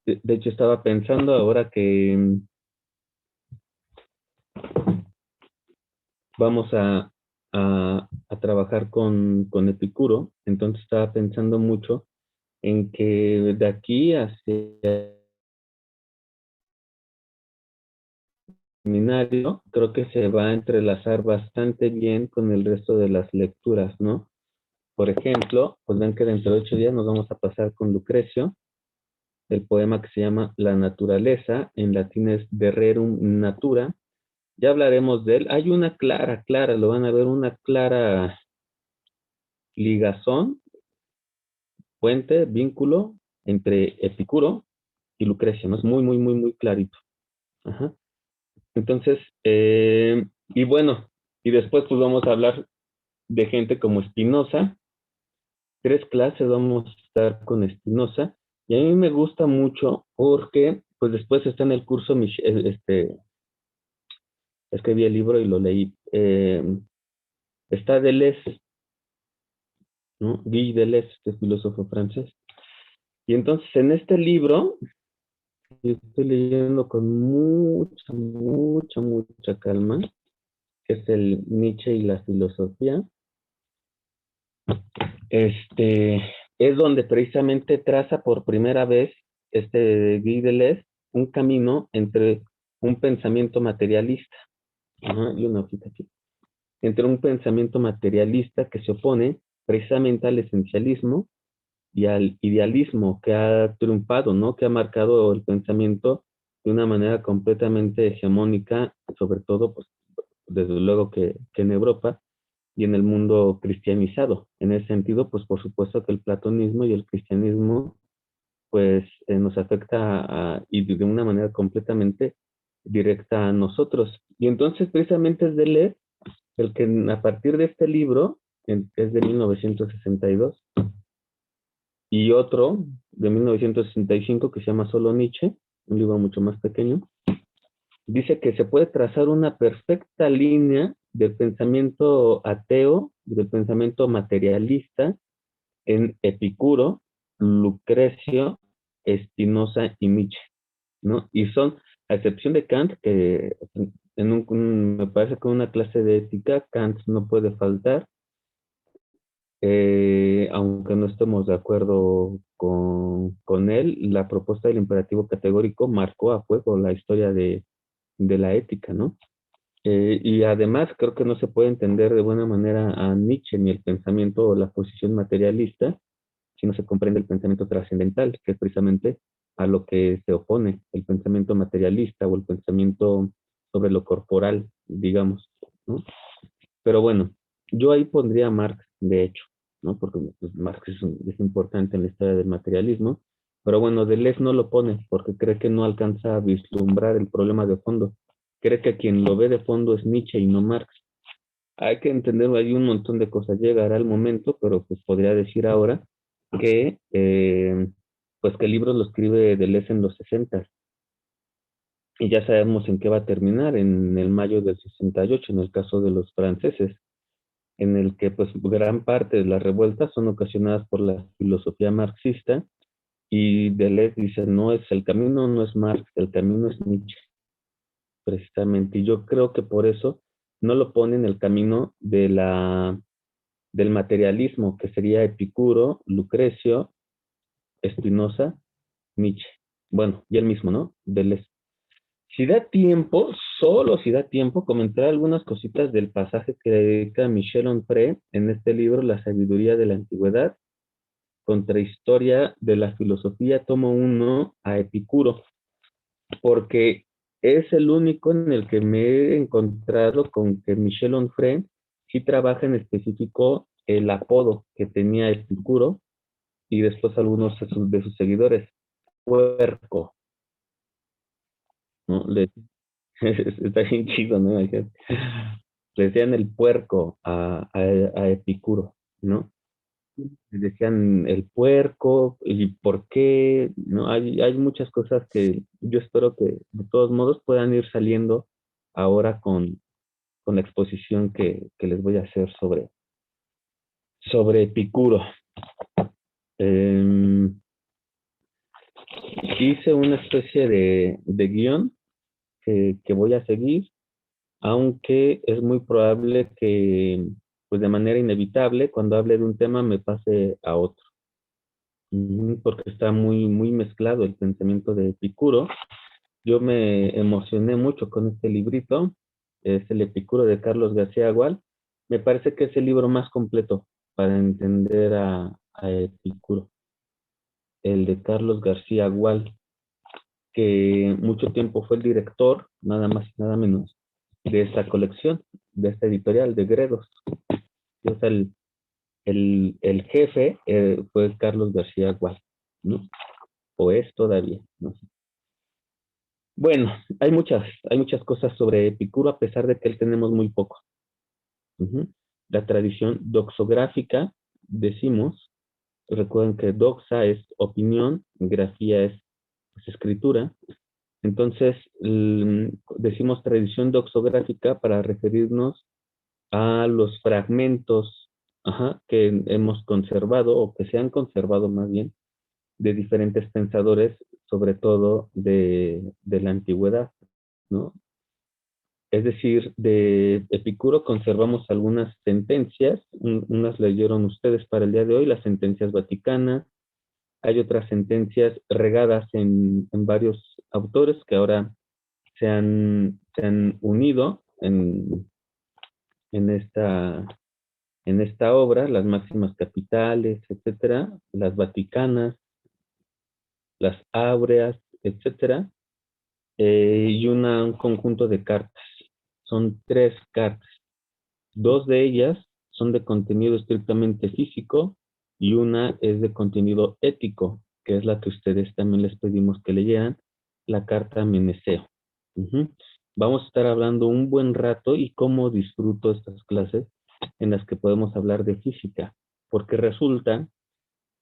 de hecho estaba pensando ahora que vamos a trabajar con Epicuro, entonces estaba pensando mucho en que de aquí hacia el seminario creo que se va a entrelazar bastante bien con el resto de las lecturas, ¿no? Por ejemplo, pues ven que dentro de 8 días nos vamos a pasar con Lucrecio, el poema que se llama La naturaleza, en latín es De Rerum Natura. Ya hablaremos de él. Hay una clara, lo van a ver, una clara ligazón, puente, vínculo entre Epicuro y Lucrecio, ¿no? Es muy clarito. Ajá. Entonces, y bueno, y después pues vamos a hablar de gente como Spinoza. 3 clases vamos a estar con Spinoza. Y a mí me gusta mucho porque, pues después está en el curso, escribí el libro y lo leí. Está Deleuze, ¿no? Guy Deleuze, este filósofo francés. Y entonces en este libro, yo estoy leyendo con mucha calma, que es el Nietzsche y la filosofía. Este es donde precisamente traza por primera vez Guy Deleuze un camino entre un pensamiento materialista, ¿no? Y una hojita aquí, entre un pensamiento materialista que se opone precisamente al esencialismo y al idealismo que ha triunfado, ¿no? Que ha marcado el pensamiento de una manera completamente hegemónica, sobre todo, pues, desde luego que en Europa y en el mundo cristianizado. En ese sentido, pues por supuesto que el platonismo y el cristianismo, pues nos afecta y de una manera completamente directa a nosotros. Y entonces precisamente es de leer el que a partir de este libro, que es de 1962, y otro de 1965 que se llama Solo Nietzsche, un libro mucho más pequeño, dice que se puede trazar una perfecta línea del pensamiento ateo, del pensamiento materialista en Epicuro, Lucrecio, Spinoza y Nietzsche, ¿no? Y son, a excepción de Kant, que me parece que en una clase de ética Kant no puede faltar, aunque no estemos de acuerdo con él, la propuesta del imperativo categórico marcó a fuego la historia de la ética, ¿no? Y además creo que no se puede entender de buena manera a Nietzsche ni el pensamiento o la posición materialista si no se comprende el pensamiento trascendental, que es precisamente a lo que se opone el pensamiento materialista o el pensamiento sobre lo corporal, digamos, ¿no? Pero bueno, yo ahí pondría a Marx, de hecho, ¿no? Porque pues, Marx es importante en la historia del materialismo, pero bueno, Deleuze no lo pone porque cree que no alcanza a vislumbrar el problema de fondo. Cree que quien lo ve de fondo es Nietzsche y no Marx. Hay que entender, hay un montón de cosas, llegará el momento, pero pues podría decir ahora que, pues que el libro lo escribe Deleuze en los 60 y ya sabemos en qué va a terminar, en el mayo del 68 en el caso de los franceses, en el que pues gran parte de las revueltas son ocasionadas por la filosofía marxista y Deleuze dice, no es el camino, no es Marx, el camino es Nietzsche, precisamente. Y yo creo que por eso no lo pone en el camino del materialismo, que sería Epicuro, Lucrecio, Spinoza, Nietzsche. Bueno, y el mismo, ¿no? Deleuze. Si da tiempo, solo si da tiempo, comentar algunas cositas del pasaje que dedica Michel Onfray en este libro, La sabiduría de la antigüedad, contrahistoria de la filosofía, tomo uno a Epicuro, porque es el único en el que me he encontrado con que Michel Onfray sí trabaja en específico el apodo que tenía Epicuro y después algunos de sus seguidores, puerco, ¿no? Está bien chido, ¿no? Le decían el puerco a Epicuro, ¿no? Le decían el puerco y por qué, ¿no? Hay muchas cosas que yo espero que de todos modos puedan ir saliendo ahora con la exposición que les voy a hacer sobre Epicuro. Eh, hice una especie de guión que voy a seguir, aunque es muy probable que, pues de manera inevitable, cuando hable de un tema me pase a otro. Porque está muy, muy mezclado el pensamiento de Epicuro. Yo me emocioné mucho con este librito, es el Epicuro de Carlos García Gual. Me parece que es el libro más completo para entender a Epicuro, el de Carlos García Gual, que mucho tiempo fue el director, nada más y nada menos, de esta colección, de esta editorial de Gredos. O sea, el jefe fue Carlos García Gual, ¿no? O es todavía, no sé. Bueno, hay muchas cosas sobre Epicuro, a pesar de que él tenemos muy poco. Ujú. La tradición doxográfica, decimos, recuerden que doxa es opinión, grafía es pues, escritura. Entonces, decimos tradición doxográfica para referirnos a los fragmentos, que hemos conservado, o que se han conservado más bien, de diferentes pensadores, sobre todo de la antigüedad, ¿no? Es decir, de Epicuro conservamos algunas sentencias, unas leyeron ustedes para el día de hoy, las sentencias vaticanas, hay otras sentencias regadas en varios autores que ahora se han unido en esta, en esta obra, las máximas capitales, etcétera, las vaticanas, las áureas, etcétera, y un conjunto de cartas. Son 3 cartas. 2 de ellas son de contenido estrictamente físico y una es de contenido ético, que es la que ustedes también les pedimos que leyeran, la carta Meneceo. Ujú. Vamos a estar hablando un buen rato y cómo disfruto estas clases en las que podemos hablar de física, porque resulta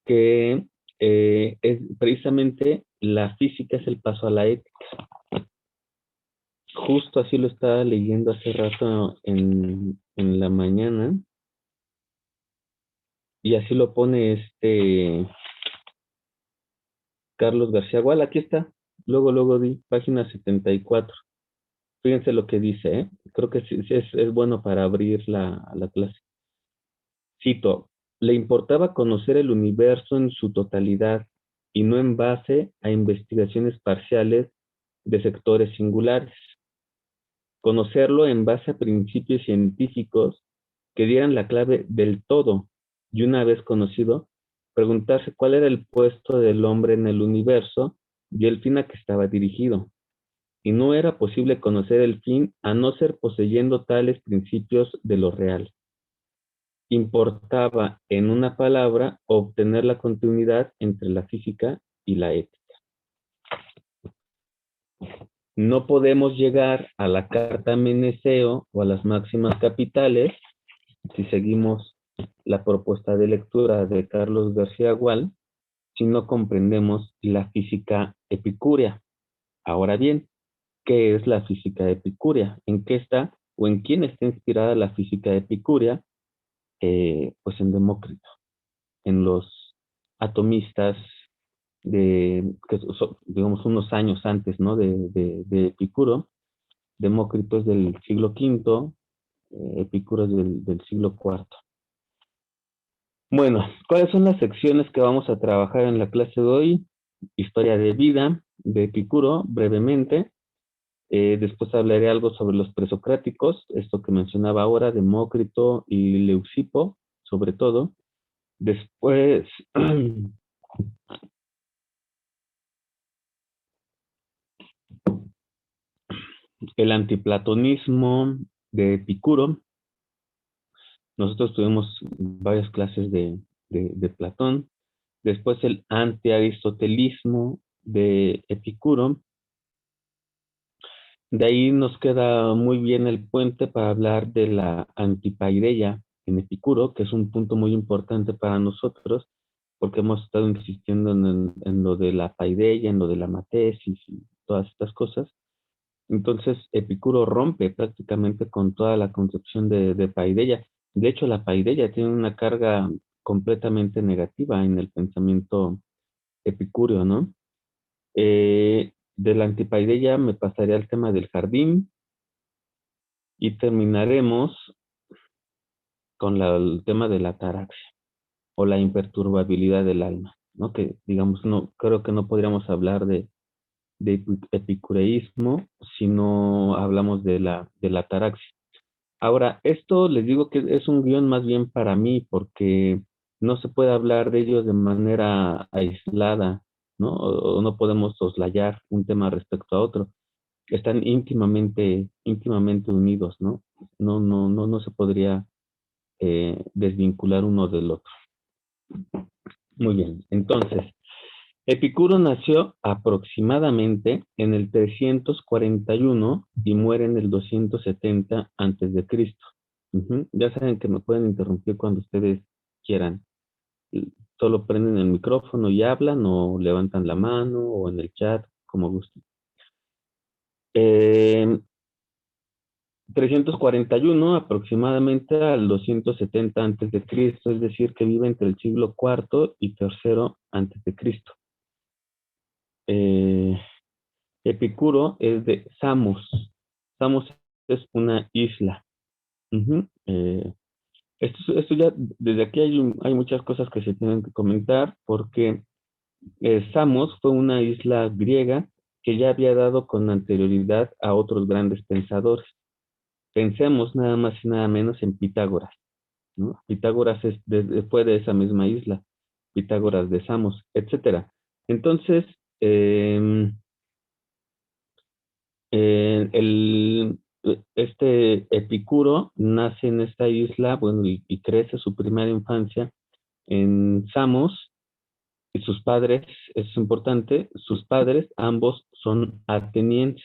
que es precisamente la física es el paso a la ética. Justo así lo estaba leyendo hace rato en la mañana y así lo pone Carlos García Gual. Aquí está, luego di, página 74. Fíjense lo que dice, ¿eh? Creo que sí, sí es bueno para abrir la clase. Cito, le importaba conocer el universo en su totalidad y no en base a investigaciones parciales de sectores singulares. Conocerlo en base a principios científicos que dieran la clave del todo y una vez conocido, preguntarse cuál era el puesto del hombre en el universo y el fin a que estaba dirigido. Y no era posible conocer el fin a no ser poseyendo tales principios de lo real. Importaba, en una palabra, obtener la continuidad entre la física y la ética. No podemos llegar a la carta Meneceo o a las máximas capitales si seguimos la propuesta de lectura de Carlos García Gual si no comprendemos la física epicúrea. Ahora bien, ¿qué es la física epicúrea? ¿En qué está o en quién está inspirada la física epicúrea? Pues en Demócrito, en los atomistas que son, digamos, unos años antes, ¿no? de Epicuro. Demócrito es del siglo V, Epicuro es del siglo IV. Bueno, ¿cuáles son las secciones que vamos a trabajar en la clase de hoy? Historia de vida de Epicuro, brevemente. Después hablaré algo sobre los presocráticos, esto que mencionaba ahora, Demócrito y Leucipo, sobre todo. Después, el antiplatonismo de Epicuro. Nosotros tuvimos varias clases de Platón. Después el antiaristotelismo de Epicuro. De ahí nos queda muy bien el puente para hablar de la antipaideia en Epicuro, que es un punto muy importante para nosotros, porque hemos estado insistiendo en lo de la paideia, en lo de la matesis y todas estas cosas. Entonces, Epicuro rompe prácticamente con toda la concepción de paideia. De hecho, la paideia tiene una carga completamente negativa en el pensamiento epicúreo, ¿no? De la antipaideia me pasaré al tema del jardín y terminaremos con el tema de la ataraxia o la imperturbabilidad del alma, ¿no? Que digamos, no, creo que no podríamos hablar de epicureísmo si no hablamos de la ataraxia. Ahora, esto les digo que es un guión más bien para mí, porque no se puede hablar de ellos de manera aislada, ¿no? O no podemos soslayar un tema respecto a otro. Están íntimamente unidos, ¿no? No se podría desvincular uno del otro. Muy bien, entonces, Epicuro nació aproximadamente en el 341 y muere en el 270 antes de Cristo. Ya saben que me pueden interrumpir cuando ustedes quieran. Solo prenden el micrófono y hablan o levantan la mano o en el chat, como gusten. 341 aproximadamente al 270 antes de Cristo, es decir, que vive entre el siglo IV y III antes de Cristo. Epicuro es de Samos. Samos es una isla. Esto ya, desde aquí hay muchas cosas que se tienen que comentar, porque Samos fue una isla griega que ya había dado con anterioridad a otros grandes pensadores. Pensemos nada más y nada menos en Pitágoras, ¿no? Pitágoras fue de esa misma isla, Pitágoras de Samos, etcétera. Entonces, eh, este Epicuro nace en esta isla, bueno, y crece su primera infancia en Samos, y sus padres, es importante, sus padres ambos son atenienses.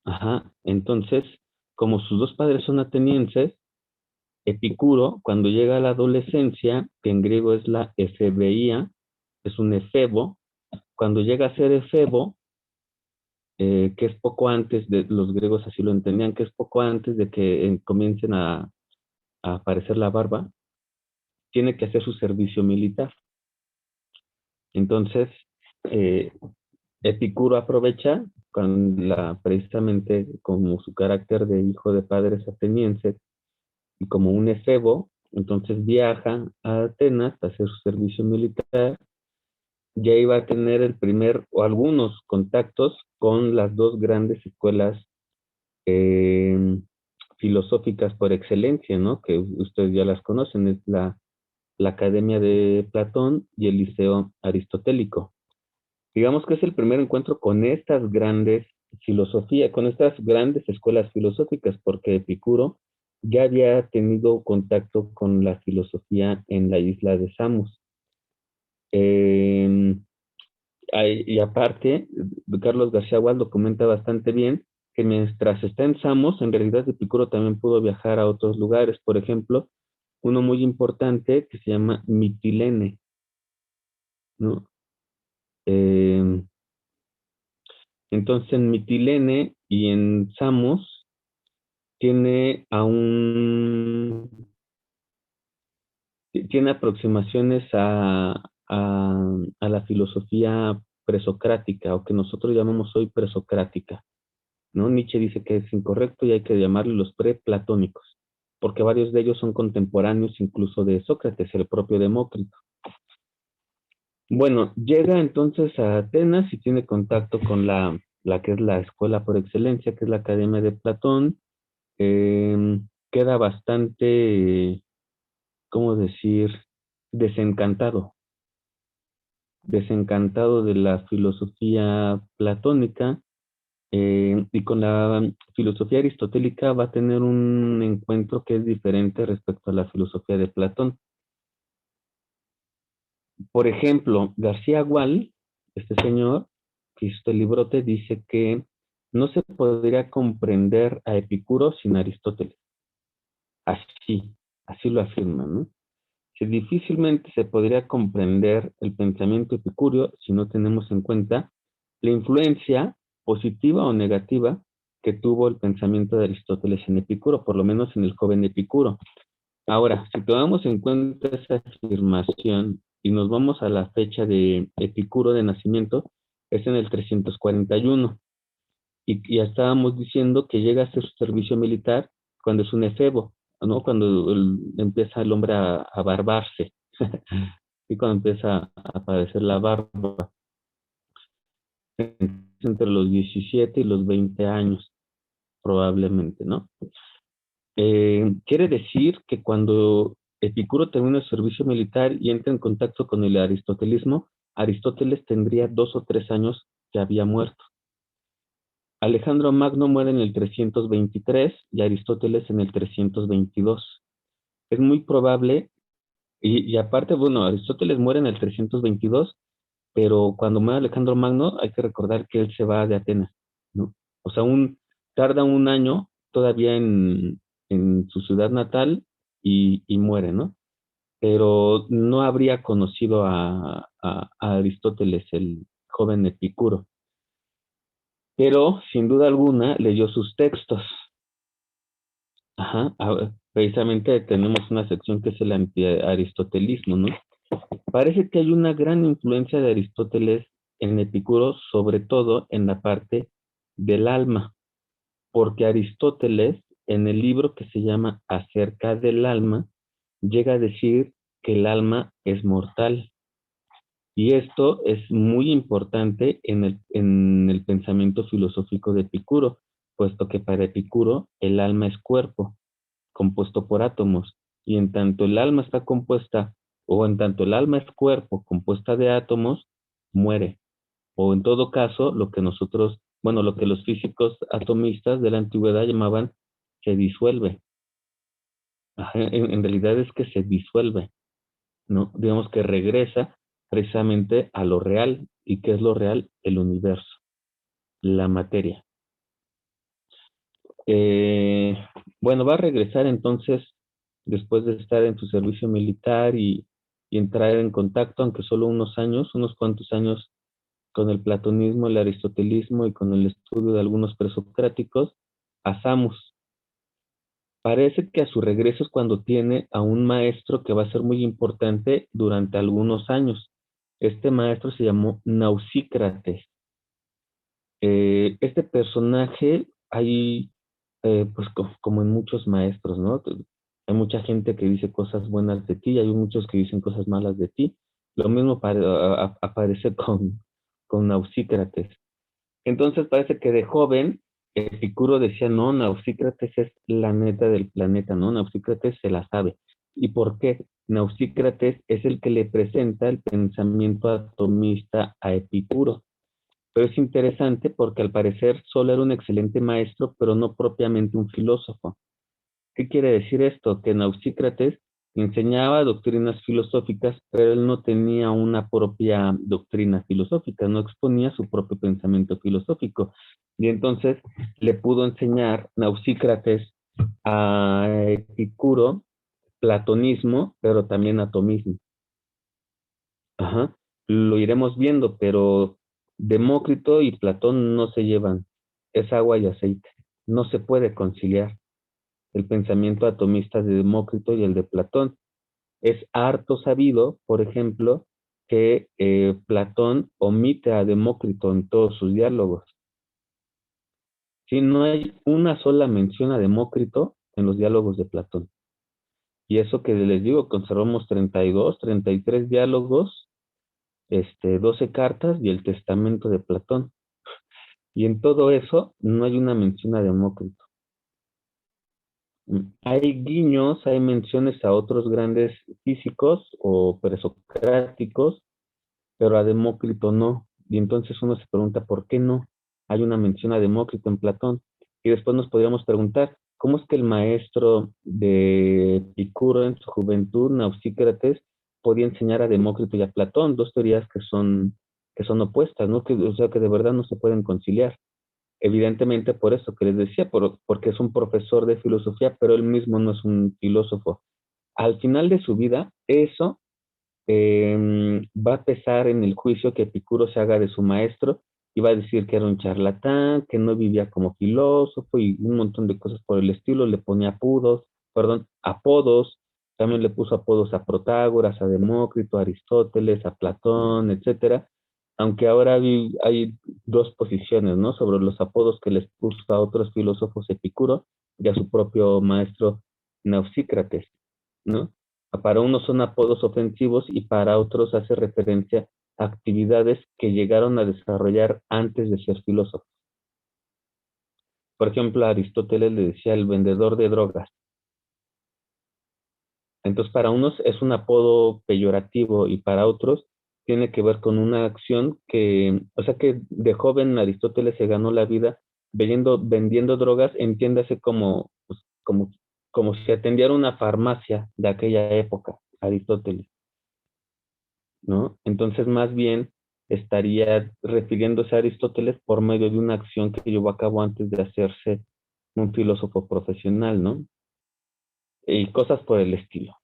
Ajá, entonces, como sus dos padres son atenienses, Epicuro, cuando llega a la adolescencia, que en griego es la efebeía, es un efebo, cuando llega a ser efebo, que es poco antes de, los griegos así lo entendían, que es poco antes de que comiencen a aparecer la barba, tiene que hacer su servicio militar. Entonces, eh, Epicuro aprovecha precisamente como su carácter de hijo de padres atenienses y como un efebo, entonces viaja a Atenas a hacer su servicio militar. Ya iba a tener el primer o algunos contactos con las dos grandes escuelas eh, filosóficas por excelencia, ¿no? Que ustedes ya las conocen, es la Academia de Platón y el Liceo Aristotélico. Digamos que es el primer encuentro con estas grandes con estas grandes escuelas filosóficas, porque Epicuro ya había tenido contacto con la filosofía en la isla de Samos. Eh, y aparte, Carlos García Gual lo comenta bastante bien, que mientras está en Samos, en realidad Epicuro también pudo viajar a otros lugares, por ejemplo, uno muy importante que se llama Mitilene, ¿no? Eh, entonces en Mitilene y en Samos tiene tiene aproximaciones a la filosofía presocrática, o que nosotros llamamos hoy presocrática, ¿no? Nietzsche dice que es incorrecto y hay que llamarlos los preplatónicos, porque varios de ellos son contemporáneos incluso de Sócrates, el propio Demócrito. Bueno, llega entonces a Atenas y tiene contacto con la que es la escuela por excelencia, que es la Academia de Platón. Queda bastante, ¿cómo decir?, desencantado, desencantado de la filosofía platónica, y con la filosofía aristotélica va a tener un encuentro que es diferente respecto a la filosofía de Platón. Por ejemplo, García Gual, este señor que hizo este librote, dice que no se podría comprender a Epicuro sin Aristóteles. Así, así lo afirma, ¿no? Que difícilmente se podría comprender el pensamiento epicúreo si no tenemos en cuenta la influencia positiva o negativa que tuvo el pensamiento de Aristóteles en Epicuro, por lo menos en el joven Epicuro. Ahora, si tomamos en cuenta esa afirmación y nos vamos a la fecha de Epicuro de nacimiento, es en el 341. Y ya estábamos diciendo que llega a hacer su servicio militar cuando es un efebo, ¿no? Cuando empieza el hombre a barbarse, y cuando empieza a aparecer la barba, entre los 17 y los 20 años, probablemente, ¿no? Quiere decir que cuando Epicuro termina el servicio militar y entra en contacto con el aristotelismo, Aristóteles tendría 2 o 3 años que había muerto. Alejandro Magno muere en el 323 y Aristóteles en el 322. Es muy probable, y aparte, bueno, Aristóteles muere en el 322, pero cuando muere Alejandro Magno hay que recordar que él se va de Atenas, ¿no? O sea, tarda un año todavía en su ciudad natal y muere, ¿no? Pero no habría conocido a Aristóteles, el joven Epicuro, pero sin duda alguna leyó sus textos. Ajá, precisamente tenemos una sección que es el anti-aristotelismo, ¿no? Parece que hay una gran influencia de Aristóteles en Epicuro, sobre todo en la parte del alma, porque Aristóteles, en el libro que se llama Acerca del alma, llega a decir que el alma es mortal. Y esto es muy importante en el pensamiento filosófico de Epicuro, puesto que para Epicuro el alma es cuerpo compuesto por átomos, y en tanto el alma está compuesta, o en tanto el alma es cuerpo compuesta de átomos, muere. O en todo caso, lo que nosotros, bueno, lo que los físicos atomistas de la antigüedad llamaban se disuelve. Ajá, en realidad es que se disuelve, ¿no? Digamos que regresa precisamente a lo real. ¿Y qué es lo real? El universo, la materia. Eh, bueno, va a regresar entonces después de estar en su servicio militar y entrar en contacto, aunque solo unos años, unos cuantos años, con el platonismo, el aristotelismo y con el estudio de algunos presocráticos, a Samos. Parece que a su regreso es cuando tiene a un maestro que va a ser muy importante durante algunos años. Este maestro se llamó Nausícrates. Este personaje, hay, pues como en muchos maestros, ¿no? Hay mucha gente que dice cosas buenas de ti y hay muchos que dicen cosas malas de ti. Lo mismo aparece con Nausícrates. Entonces parece que de joven, Epicuro decía, no, Nausícrates es la neta del planeta, ¿no? Nausícrates se la sabe. ¿Y por qué? Nausícrates es el que le presenta el pensamiento atomista a Epicuro. Pero es interesante porque al parecer solo era un excelente maestro, pero no propiamente un filósofo. ¿Qué quiere decir esto? Que Nausícrates enseñaba doctrinas filosóficas, pero él no tenía una propia doctrina filosófica, no exponía su propio pensamiento filosófico. Y entonces le pudo enseñar Nausícrates a Epicuro platonismo, pero también atomismo. Ajá. Lo iremos viendo, pero Demócrito y Platón no se llevan. Es agua y aceite. No se puede conciliar el pensamiento atomista de Demócrito y el de Platón. Es harto sabido, por ejemplo, que Platón omite a Demócrito en todos sus diálogos. Sí, no hay una sola mención a Demócrito en los diálogos de Platón. Y eso que les digo, conservamos 32, 33 diálogos, 12 cartas y el testamento de Platón. Y en todo eso no hay una mención a Demócrito. Hay guiños, hay menciones a otros grandes físicos o presocráticos, pero a Demócrito no. Y entonces uno se pregunta, ¿por qué no? Hay una mención a Demócrito en Platón. Y después nos podríamos preguntar, ¿cómo es que el maestro de Epicuro en su juventud, Nausícrates, podía enseñar a Demócrito y a Platón? Dos teorías que son opuestas, ¿no? O sea, que de verdad no se pueden conciliar. Evidentemente por eso que les decía, porque es un profesor de filosofía, pero él mismo no es un filósofo. Al final de su vida, eso va a pesar en el juicio que Epicuro se haga de su maestro y va a decir que era un charlatán, que no vivía como filósofo y un montón de cosas por el estilo, le ponía apodos, También le puso apodos a Protágoras, a Demócrito, a Aristóteles, a Platón, etcétera. Aunque ahora hay dos posiciones, ¿no? Sobre los apodos que les puso a otros filósofos, Epicuro y a su propio maestro Nausícrates, ¿no? Para unos son apodos ofensivos y para otros hace referencia a actividades que llegaron a desarrollar antes de ser filósofos. Por ejemplo, a Aristóteles le decía el vendedor de drogas. Entonces, para unos es un apodo peyorativo y para otros tiene que ver con una acción que, o sea, que de joven Aristóteles se ganó la vida vendiendo drogas, entiéndase como, pues, como si atendiera una farmacia de aquella época, Aristóteles, ¿no? Entonces, más bien estaría refiriéndose a Aristóteles por medio de una acción que llevó a cabo antes de hacerse un filósofo profesional, ¿no? Y cosas por el estilo.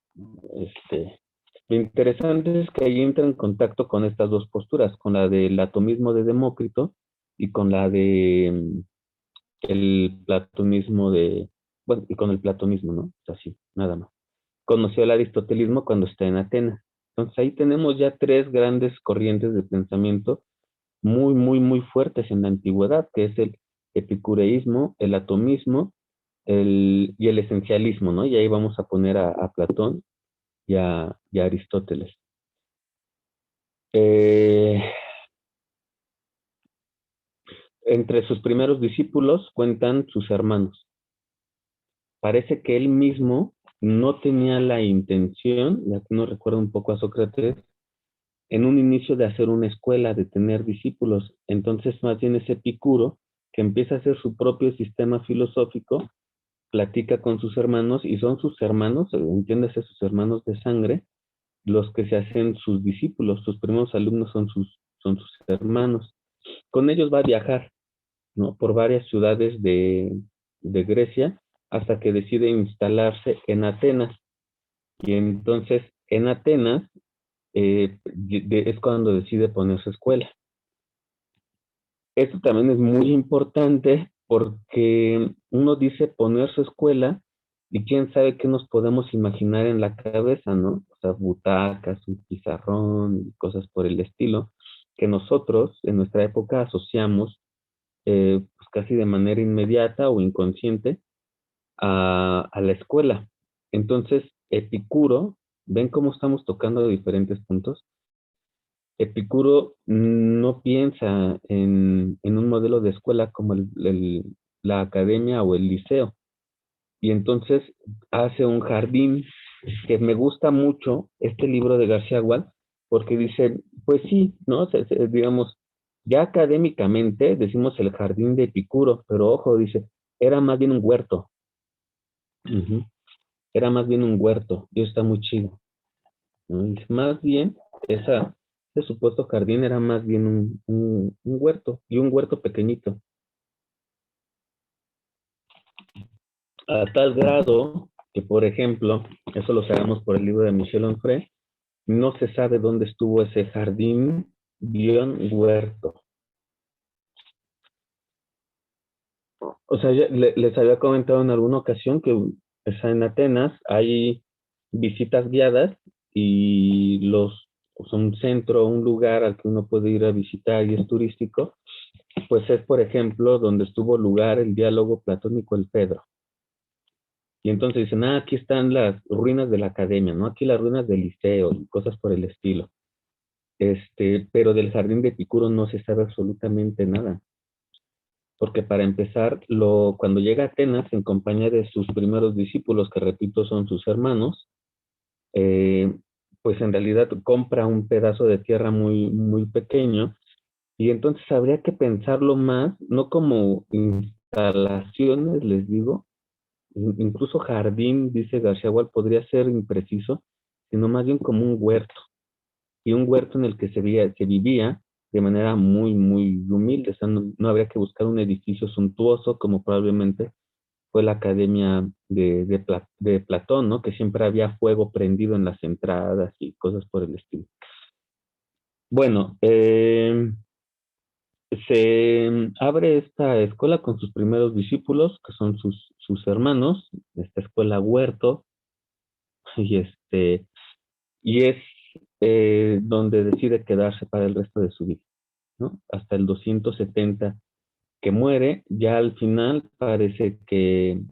Este, lo interesante es que ahí entra en contacto con estas dos posturas, con la del atomismo de Demócrito y con la de el platonismo de, bueno, y con el platonismo, ¿no? Así, nada más. Conoció el aristotelismo cuando está en Atenas. Entonces ahí tenemos ya tres grandes corrientes de pensamiento muy, muy, muy fuertes en la antigüedad, que es el epicureísmo, el atomismo y el esencialismo, ¿no? Y ahí vamos a poner a Platón y a Aristóteles. Eh, Entre sus primeros discípulos cuentan sus hermanos. Parece que él mismo no tenía la intención, y aquí nos recuerda un poco a Sócrates, en un inicio de hacer una escuela, de tener discípulos. Entonces, más bien es Epicuro, que empieza a hacer su propio sistema filosófico, platica con sus hermanos, y son sus hermanos, entiéndase, sus hermanos de sangre, los que se hacen sus discípulos. Sus primeros alumnos son sus hermanos. Con ellos va a viajar, ¿no? Por varias ciudades de Grecia hasta que decide instalarse en Atenas. Y entonces en Atenas es cuando decide poner su escuela. Esto también es muy importante porque uno dice poner su escuela y quién sabe qué nos podemos imaginar en la cabeza, ¿no? O sea, butacas, un pizarrón, y cosas por el estilo, que nosotros en nuestra época asociamos pues casi de manera inmediata o inconsciente a la escuela. Entonces, Epicuro, ¿ven cómo estamos tocando diferentes puntos? Epicuro no piensa en un modelo de escuela como la academia o el liceo. Y entonces hace un jardín que me gusta mucho, este libro de García Gual, porque dice, pues sí, ¿no? Digamos, ya académicamente decimos el jardín de Epicuro, pero ojo, dice, era más bien un huerto. Ujú. Era más bien un huerto, y está muy chido, ¿no? Dice, más bien, ese supuesto jardín era más bien un huerto, y un huerto pequeñito, a tal grado que, por ejemplo, eso lo sabemos por el libro de Michel Onfray, no se sabe dónde estuvo ese jardín guión huerto. O sea, les había comentado en alguna ocasión que en Atenas hay visitas guiadas y pues, un centro, un lugar al que uno puede ir a visitar y es turístico, pues es, por ejemplo, donde estuvo lugar el diálogo platónico el Pedro. Y entonces dicen, aquí están las ruinas de la academia, ¿no? Aquí las ruinas del liceo y cosas por el estilo. Pero del jardín de Epicuro no se sabe absolutamente nada. Porque para empezar, cuando llega a Atenas en compañía de sus primeros discípulos, que repito son sus hermanos, eh, pues en realidad compra un pedazo de tierra muy, muy pequeño y entonces habría que pensarlo más, no como instalaciones, les digo, incluso jardín, dice García Gual, podría ser impreciso, sino más bien como un huerto, y un huerto en el que se vivía de manera muy, muy humilde. O sea, no habría que buscar un edificio suntuoso como probablemente fue la academia de Platón, ¿no? Que siempre había fuego prendido en las entradas y cosas por el estilo. Bueno, se abre esta escuela con sus primeros discípulos, que son sus hermanos, esta escuela Huerto, y y es donde decide quedarse para el resto de su vida, ¿no? Hasta el 270 que muere, ya al final parece que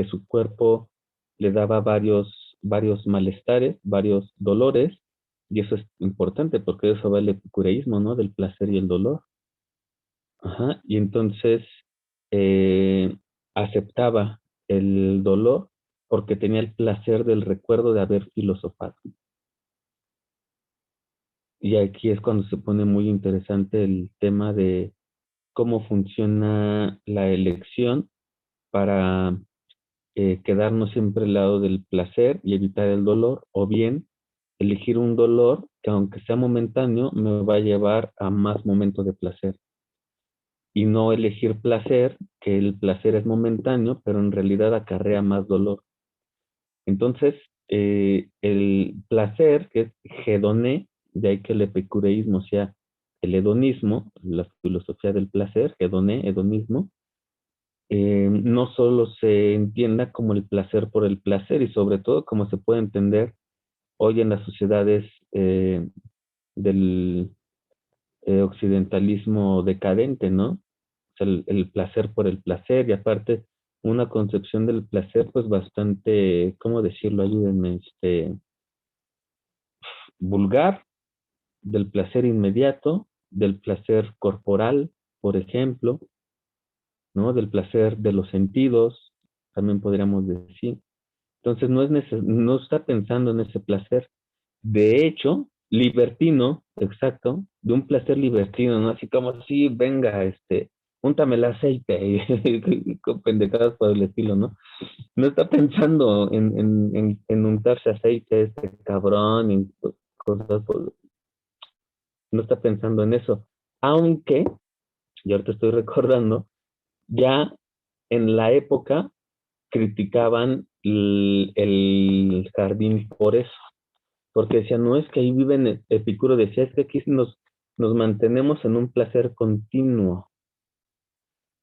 su cuerpo le daba varios malestares, varios dolores, y eso es importante porque eso va el epicureísmo, ¿no? Del placer y el dolor. Ajá, y entonces eh, aceptaba el dolor porque tenía el placer del recuerdo de haber filosofado. Y aquí es cuando se pone muy interesante el tema de cómo funciona la elección para quedarnos siempre al lado del placer y evitar el dolor, o bien elegir un dolor que aunque sea momentáneo, me va a llevar a más momentos de placer. Y no elegir placer, que el placer es momentáneo, pero en realidad acarrea más dolor. Entonces, el placer, que es hedoné, de ahí que el epicureísmo sea el hedonismo, la filosofía del placer, hedoné, hedonismo, no solo se entienda como el placer por el placer y sobre todo como se puede entender hoy en las sociedades del occidentalismo decadente, ¿no? O sea, el placer por el placer y aparte una concepción del placer pues bastante, ¿cómo decirlo? Ayúdenme, vulgar, del placer inmediato, del placer corporal, por ejemplo, ¿no? Del placer de los sentidos, también podríamos decir. Entonces no está pensando en ese placer. De hecho, libertino, exacto, de un placer libertino, ¿no? Así como, sí, venga, úntame el aceite y con pendejadas por el estilo, ¿no? No está pensando en untarse aceite este cabrón, en cosas, no está pensando en eso. Aunque, y ahorita estoy recordando, ya en la época criticaban el jardín por eso, porque decían, no es que ahí viven, Epicuro decía, es que aquí nos mantenemos en un placer continuo.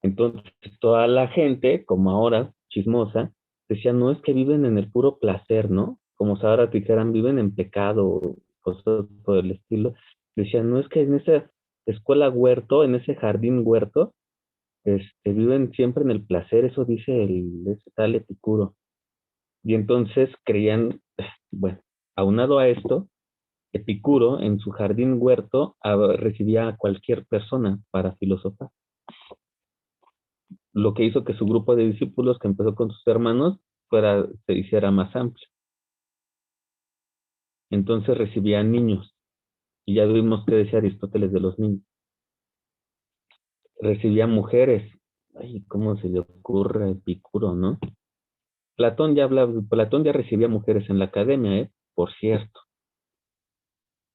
Entonces, toda la gente, como ahora, chismosa, decía, no es que viven en el puro placer, ¿no? Como si ahora dijeran, viven en pecado, cosas por el estilo. Decían, no es que en esa escuela huerto, en ese jardín huerto, viven siempre en el placer, eso dice ese tal Epicuro. Y entonces creían, bueno, aunado a esto, Epicuro en su jardín huerto recibía a cualquier persona para filosofar, lo que hizo que su grupo de discípulos, que empezó con sus hermanos, se hiciera más amplio. Entonces recibía niños, y ya vimos que decía Aristóteles de los niños. Recibía mujeres, ay, ¿cómo se le ocurre a Epicuro, no? Platón ya recibía mujeres en la academia, por cierto.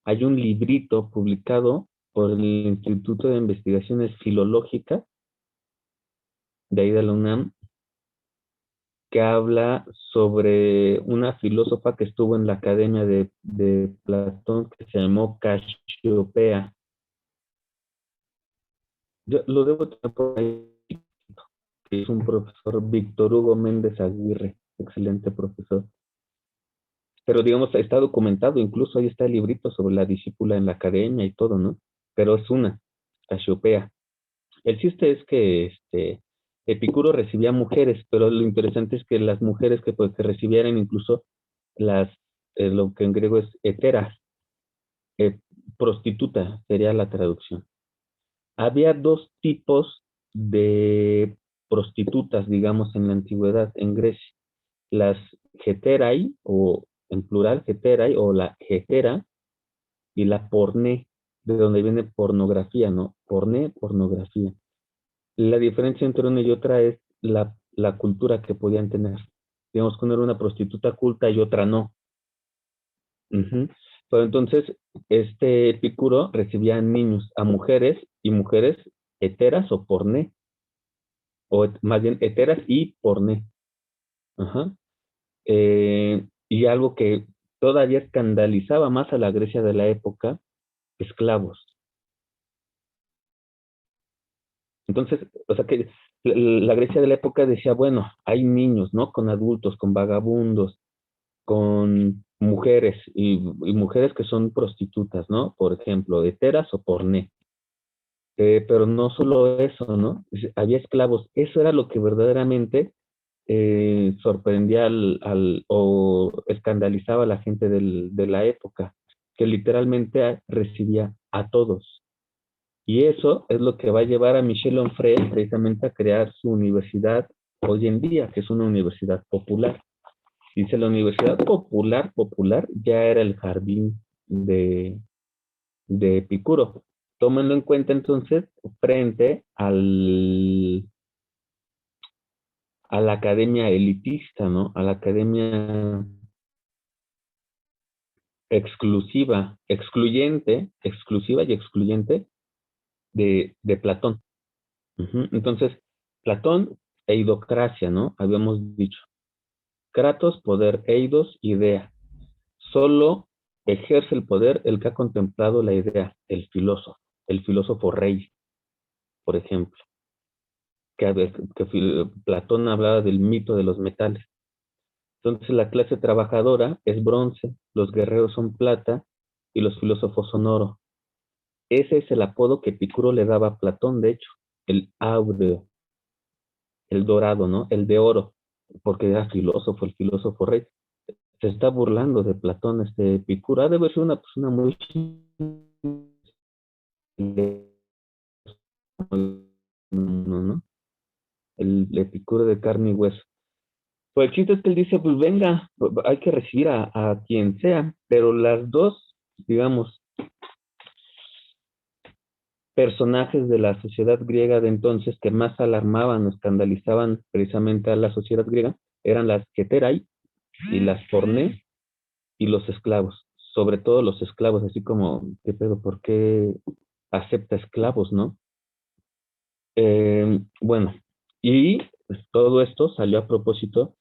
Hay un librito publicado por el Instituto de Investigaciones Filológicas, de ahí de la UNAM, que habla sobre una filósofa que estuvo en la academia de Platón que se llamó Casiopea. Yo lo debo tener por ahí, que es un profesor Víctor Hugo Méndez Aguirre, excelente profesor. Pero digamos, está documentado, incluso ahí está el librito sobre la discípula en la academia y todo, ¿no? Pero es una, Casiopea. El chiste es que Epicuro recibía mujeres, pero lo interesante es que las mujeres que, pues, que recibieran incluso las, lo que en griego es heteras, eh, prostituta sería la traducción. Había dos tipos de prostitutas, digamos, en la antigüedad en Grecia. Las heterai, o en plural heterai, o la hetera, y la porné, de donde viene pornografía, ¿no? Porné, pornografía. La diferencia entre una y otra es la cultura que podían tener. Digamos que una era una prostituta culta y otra no. Ujú. Pero entonces, este Epicuro recibía niños, a mujeres y mujeres heteras o porné, o más bien heteras y porné. Ajá. Y algo que todavía escandalizaba más a la Grecia de la época, esclavos. Entonces, o sea que la Grecia de la época decía, bueno, hay niños, ¿no? Con adultos, con vagabundos, con mujeres y mujeres que son prostitutas, ¿no? Por ejemplo, heteras o porné. Pero no solo eso, ¿no? Había esclavos. Eso era lo que verdaderamente sorprendía o escandalizaba a la gente de la época, que literalmente recibía a todos. Y eso es lo que va a llevar a Michel Onfray precisamente a crear su universidad hoy en día, que es una universidad popular. Dice la universidad popular, popular, ya era el jardín de Epicuro. Tómenlo en cuenta entonces frente a la academia elitista, ¿no? A la academia exclusiva, excluyente, exclusiva y excluyente de Platón. Entonces, Platón, eidocracia, ¿no? Habíamos dicho. Kratos, poder, eidos, idea. Solo ejerce el poder el que ha contemplado la idea, el filósofo rey, por ejemplo. Que Platón hablaba del mito de los metales. Entonces la clase trabajadora es bronce, los guerreros son plata y los filósofos son oro. Ese es el apodo que Epicuro le daba a Platón, de hecho, el áureo, el dorado, ¿no? El de oro, porque era filósofo, el filósofo rey. Se está burlando de Platón, este Epicuro. Ha de haber sido una persona muy... No, ¿no? El Epicuro de carne y hueso. Pues el chiste es que él dice, pues venga, hay que recibir a quien sea, pero las dos, digamos, personajes de la sociedad griega de entonces que más alarmaban o escandalizaban precisamente a la sociedad griega eran las heterai y las porné y los esclavos, sobre todo los esclavos, así como, ¿qué pedo? ¿Por qué acepta esclavos, no? Bueno, y pues, todo esto salió a propósito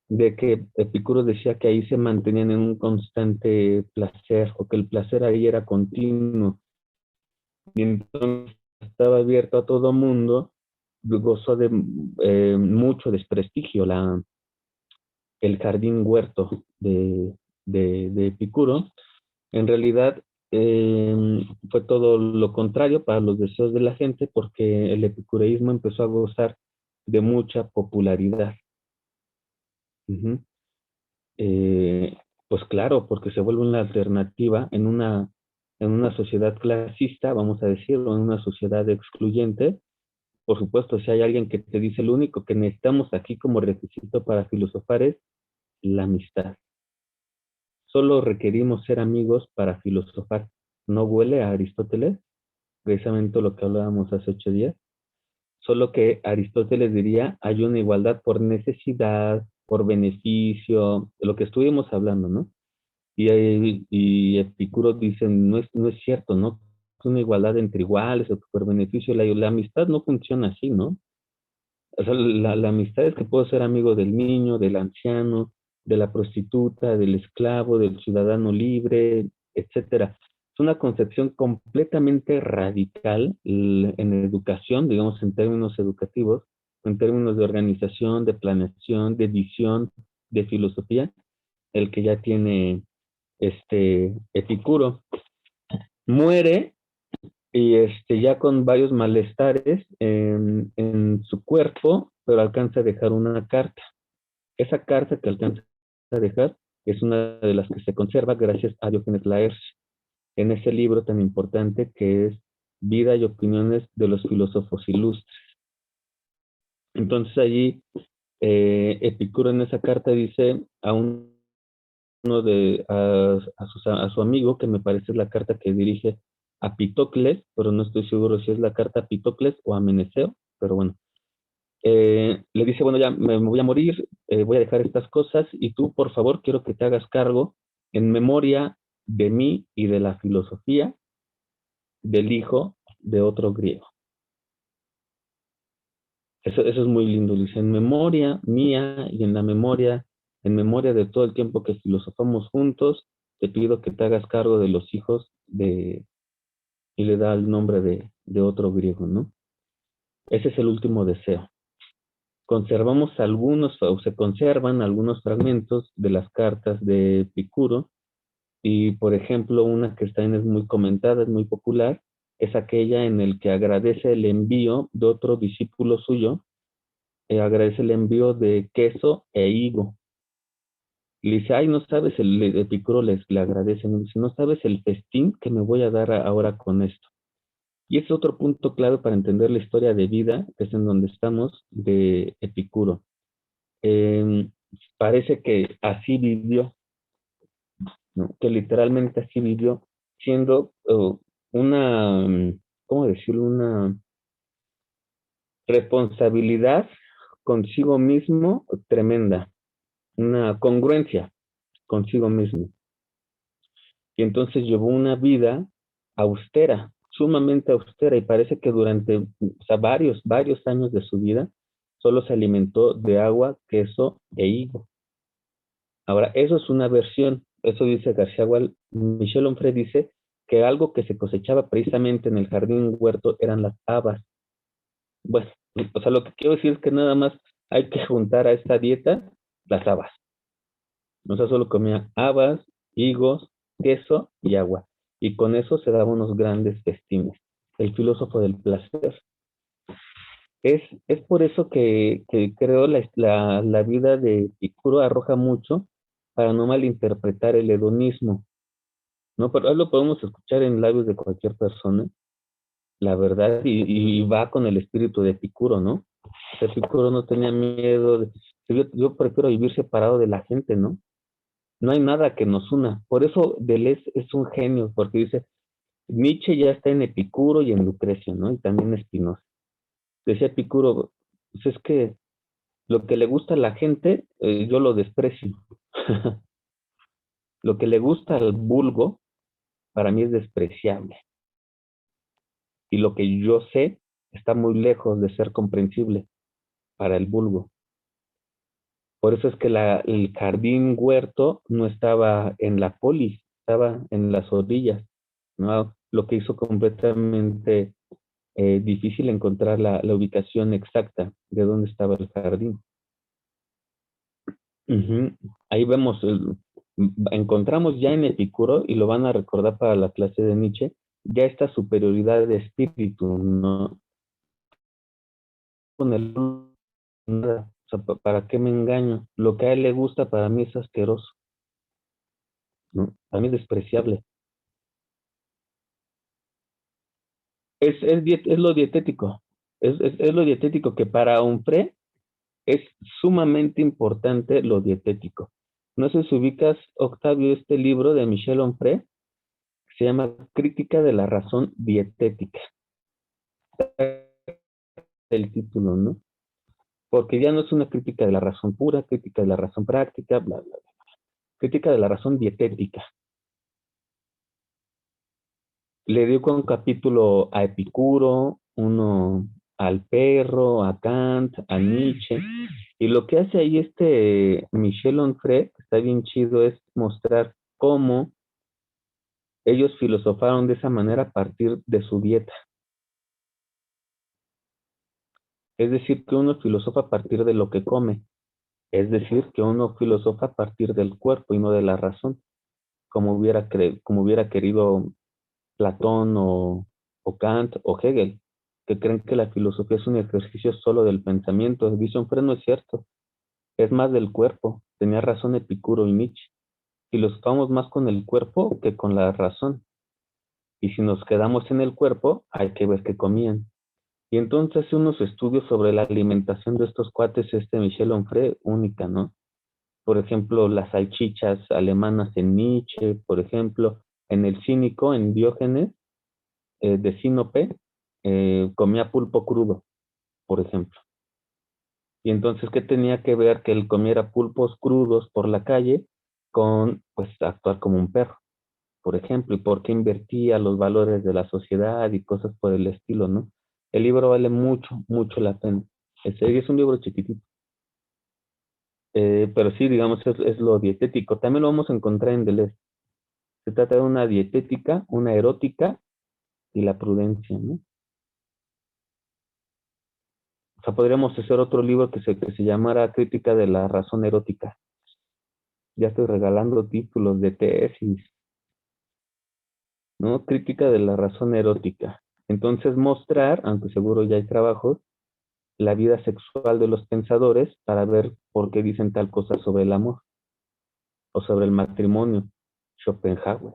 de que Epicuro decía que ahí se mantenían en un constante placer, o que el placer ahí era continuo, y entonces estaba abierto a todo mundo, gozó de mucho desprestigio el jardín huerto de Epicuro. En realidad fue todo lo contrario para los deseos de la gente, porque el epicureísmo empezó a gozar de mucha popularidad. Ujú. Eh, pues claro, porque se vuelve una alternativa en una sociedad clasista, vamos a decirlo, en una sociedad excluyente. Por supuesto, si hay alguien que te dice lo único que necesitamos aquí como requisito para filosofar es la amistad. Solo requerimos ser amigos para filosofar. ¿No huele a Aristóteles? Precisamente lo que hablábamos hace 8 días. Solo que Aristóteles diría, hay una igualdad por necesidad, por beneficio, de lo que estuvimos hablando, ¿no? Y Epicuro dice, no es cierto, ¿no? Es una igualdad entre iguales o por beneficio. La amistad no funciona así, ¿no? O sea, la amistad es que puedo ser amigo del niño, del anciano, de la prostituta, del esclavo, del ciudadano libre, etcétera. Es una concepción completamente radical en educación, digamos, en términos educativos, en términos de organización, de planeación, de visión, de filosofía, el que ya tiene Epicuro. Muere y ya con varios malestares en su cuerpo, pero alcanza a dejar una carta. Esa carta que alcanza a dejar es una de las que se conserva gracias a Diógenes Laercio, en ese libro tan importante que es Vida y opiniones de los filósofos ilustres. Entonces allí Epicuro en esa carta dice a a su amigo, que me parece es la carta que dirige a Pitocles, pero no estoy seguro si es la carta a Pitocles o a Meneceo, pero bueno. Le dice, bueno, ya me voy a morir, voy a dejar estas cosas y tú, por favor, quiero que te hagas cargo en memoria de mí y de la filosofía del hijo de otro griego. Eso es muy lindo, dice, en memoria mía y en memoria de todo el tiempo que filosofamos juntos, te pido que te hagas cargo de los hijos y le da el nombre de otro griego, ¿no? Ese es el último deseo. conservamos algunos, o se conservan algunos fragmentos de las cartas de Epicuro, y por ejemplo, una que también es muy comentada, es muy popular, es aquella en el que agradece el envío de otro discípulo suyo, agradece el envío de queso e higo. Le dice, ay, no sabes, el Epicuro le agradece, ¿no? Dice, no sabes el festín que me voy a dar ahora con esto. Y es otro punto clave para entender la historia de vida, que es en donde estamos, de Epicuro. Eh, Parece que así vivió, ¿no? Que literalmente así vivió, siendo una, ¿cómo decirlo? Una responsabilidad consigo mismo tremenda, una congruencia consigo mismo. Y entonces llevó una vida austera, sumamente austera, y parece que durante, o sea, varios años de su vida solo se alimentó de agua, queso e higo. Ahora, eso es una versión, eso dice García Gual. Michel Onfray dice que algo que se cosechaba precisamente en el jardín huerto eran las habas. Bueno, o sea, lo que quiero decir es que nada más hay que juntar a esta dieta las habas. O sea, solo comía habas, higos, queso y agua. Y con eso se daban unos grandes festines. El filósofo del placer. Es por eso que creo la vida de Epicuro arroja mucho para no malinterpretar el hedonismo, ¿no? Pero lo podemos escuchar en labios de cualquier persona, la verdad, y va con el espíritu de Epicuro, ¿no? Epicuro no tenía miedo, yo prefiero vivir separado de la gente, ¿no? No hay nada que nos una. Por eso Deleuze es un genio, porque dice, Nietzsche ya está en Epicuro y en Lucrecio, ¿no? Y también Spinoza. Decía Epicuro, pues es que lo que le gusta a la gente, yo lo desprecio. Lo que le gusta al vulgo, para mí es despreciable. Y lo que yo sé está muy lejos de ser comprensible para el vulgo. Por eso es que el jardín huerto no estaba en la polis, estaba en las orillas, ¿no? Lo que hizo completamente difícil encontrar la ubicación exacta de dónde estaba el jardín. Ujú. Ahí vemos, encontramos ya en Epicuro, y lo van a recordar para la clase de Nietzsche, ya esta superioridad de espíritu, ¿no? Con el nada, o sea, ¿para qué me engaño? Lo que a él le gusta para mí es asqueroso, ¿no? Para mí es despreciable. Es lo dietético, es lo dietético que para Onfray es sumamente importante lo dietético. No sé si ubicas, Octavio, este libro de Michel Onfray, que se llama Crítica de la razón dietética. El título, ¿no? Porque ya no es una crítica de la razón pura, crítica de la razón práctica, bla, bla, bla. Crítica de la razón dietética. Le dio un capítulo a Epicuro, uno al perro, a Kant, a Nietzsche. Y lo que hace ahí Michel Onfray, que está bien chido, es mostrar cómo ellos filosofaron de esa manera a partir de su dieta. Es decir, que uno filosofa a partir de lo que come. Es decir, que uno filosofa a partir del cuerpo y no de la razón, como hubiera querido Platón o Kant o Hegel, que creen que la filosofía es un ejercicio solo del pensamiento. Dice Onfray, no es cierto, es más del cuerpo. Tenía razón Epicuro y Nietzsche. Filosofamos más con el cuerpo que con la razón. Y si nos quedamos en el cuerpo, hay que ver qué comían. Y entonces hace unos estudios sobre la alimentación de estos cuates, Michel Onfray, única, ¿no? Por ejemplo, las salchichas alemanas en Nietzsche, por ejemplo, en el Cínico, en Diógenes, de Sinope, comía pulpo crudo, por ejemplo. Y entonces, ¿qué tenía que ver que él comiera pulpos crudos por la calle con, pues, actuar como un perro, por ejemplo? ¿Y por qué invertía los valores de la sociedad y cosas por el estilo, ¿no? El libro vale mucho, mucho la pena. Es un libro chiquitito. Pero sí, digamos, es lo dietético. También lo vamos a encontrar en Deleuze. Se trata de una dietética, una erótica y la prudencia, ¿no? sea, podríamos hacer otro libro que se llamara Crítica de la razón erótica. Ya estoy regalando títulos de tesis, ¿no? Crítica de la razón erótica. Entonces mostrar, aunque seguro ya hay trabajos, la vida sexual de los pensadores para ver por qué dicen tal cosa sobre el amor o sobre el matrimonio. Schopenhauer.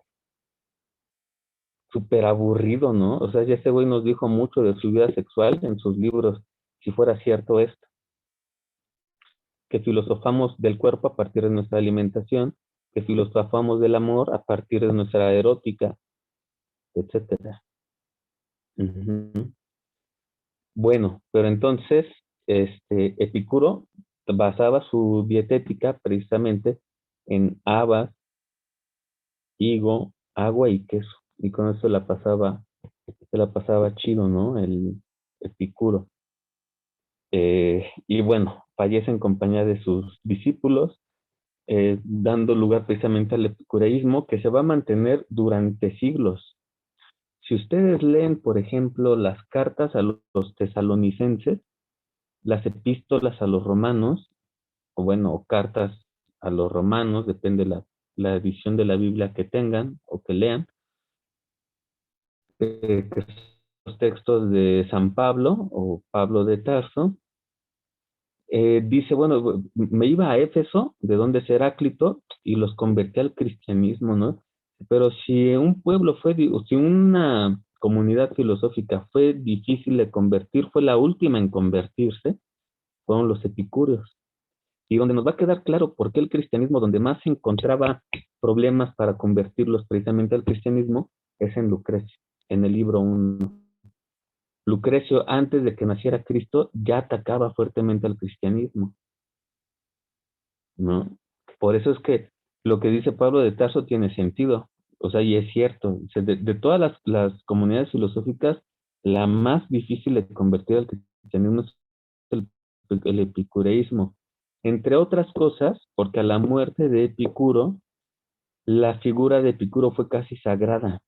Súper aburrido, ¿no? O sea, ya ese güey nos dijo mucho de su vida sexual en sus libros, si fuera cierto esto, que filosofamos del cuerpo a partir de nuestra alimentación, que filosofamos del amor a partir de nuestra erótica, etcétera. Ujú. Bueno, pero entonces, Epicuro basaba su dietética precisamente en habas, higo, agua y queso. Y con eso se la pasaba chido, ¿no? El Epicuro. Y bueno, fallece en compañía de sus discípulos, dando lugar precisamente al epicureísmo que se va a mantener durante siglos. Si ustedes leen, por ejemplo, las cartas a los tesalonicenses, las epístolas a los romanos, o bueno, o cartas a los romanos, depende la edición de la Biblia que tengan o que lean, que son los textos de San Pablo o Pablo de Tarso, dice, bueno, me iba a Éfeso, de donde es Heráclito, y los convertí al cristianismo, ¿no? Pero si un pueblo o si una comunidad filosófica fue difícil de convertir, fue la última en convertirse, fueron los epicúreos. Y donde nos va a quedar claro por qué el cristianismo, donde más se encontraba problemas para convertirlos precisamente al cristianismo, es en Lucrecio, en el libro 1. Lucrecio, antes de que naciera Cristo, ya atacaba fuertemente al cristianismo, ¿no? Por eso es que lo que dice Pablo de Tarso tiene sentido, o sea, y es cierto. O sea, de todas las comunidades filosóficas, la más difícil de convertir al cristianismo es el epicureísmo. Entre otras cosas, porque a la muerte de Epicuro, la figura de Epicuro fue casi sagrada.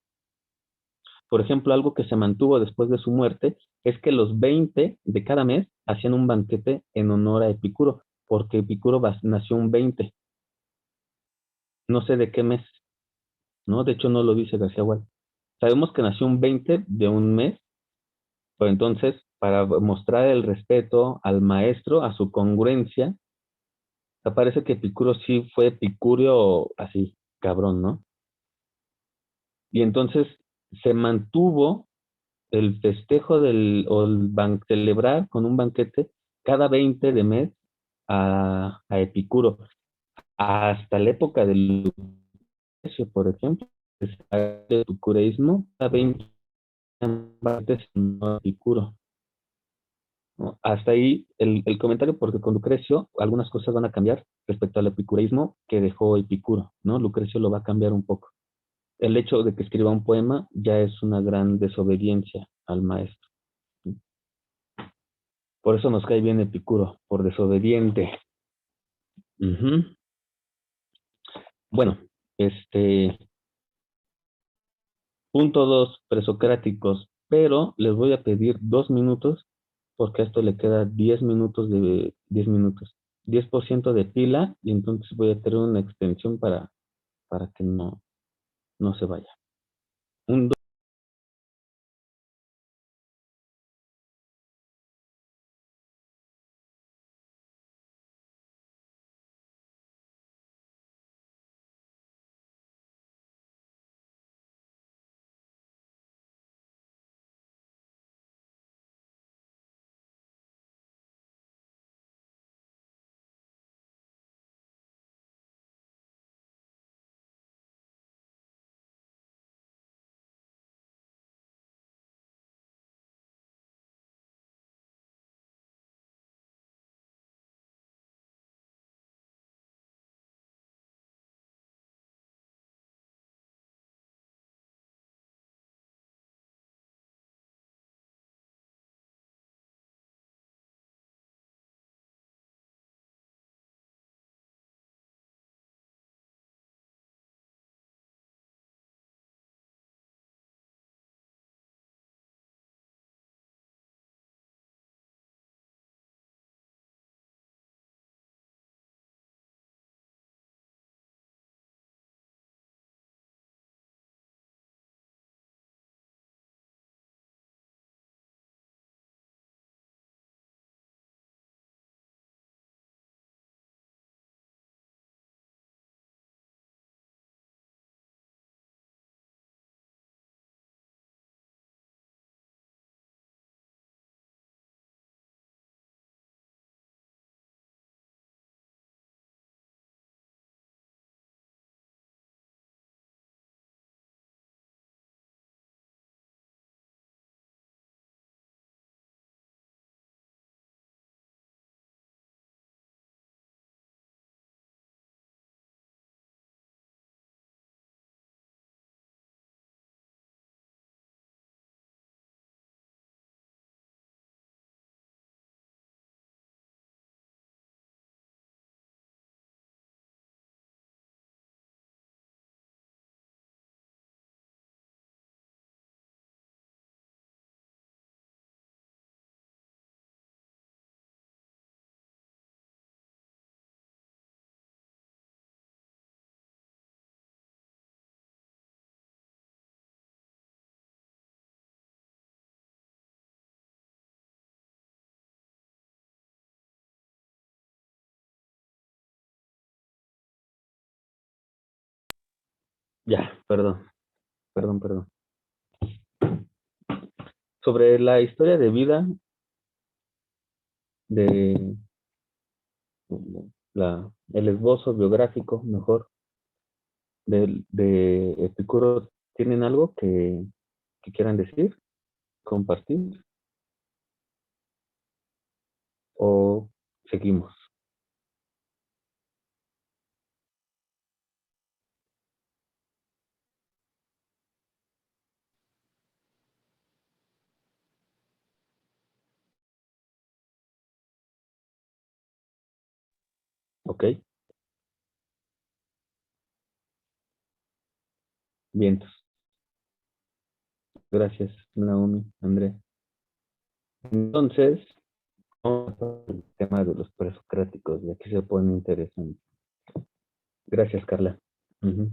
Por ejemplo, algo que se mantuvo después de su muerte es que los 20 de cada mes hacían un banquete en honor a Epicuro, porque Epicuro nació un 20, no sé de qué mes, ¿no? De hecho, no lo dice García Gual. Sabemos que nació un 20 de un mes, pero entonces, para mostrar el respeto al maestro, a su congruencia, parece que Epicuro sí fue epicurio así, cabrón, ¿no? Y entonces se mantuvo el festejo celebrar con un banquete cada 20 de mes a Epicuro, hasta la época del Lucrecio, por ejemplo, el epicureísmo, cada 20 banquetes a Epicuro, ¿no? Hasta ahí el comentario, porque con Lucrecio algunas cosas van a cambiar respecto al epicureísmo que dejó Epicuro, ¿no? Lucrecio lo va a cambiar un poco. El hecho de que escriba un poema ya es una gran desobediencia al maestro. Por eso nos cae bien Epicuro, por desobediente. Ujú. Bueno, este, punto 2, presocráticos, pero les voy a pedir 2 minutos porque a esto le queda 10 minutos 10% de pila y entonces voy a tener una extensión para que no se vaya. Un Ya, perdón. Sobre la historia de vida de el esbozo biográfico, mejor, de Epicuro, ¿tienen algo que quieran decir, compartir o seguimos? ¿Ok? Bien, gracias, Naomi, André. Entonces, vamos al tema de los presocráticos, y aquí se pone interesante. Gracias, Carla. Ujú.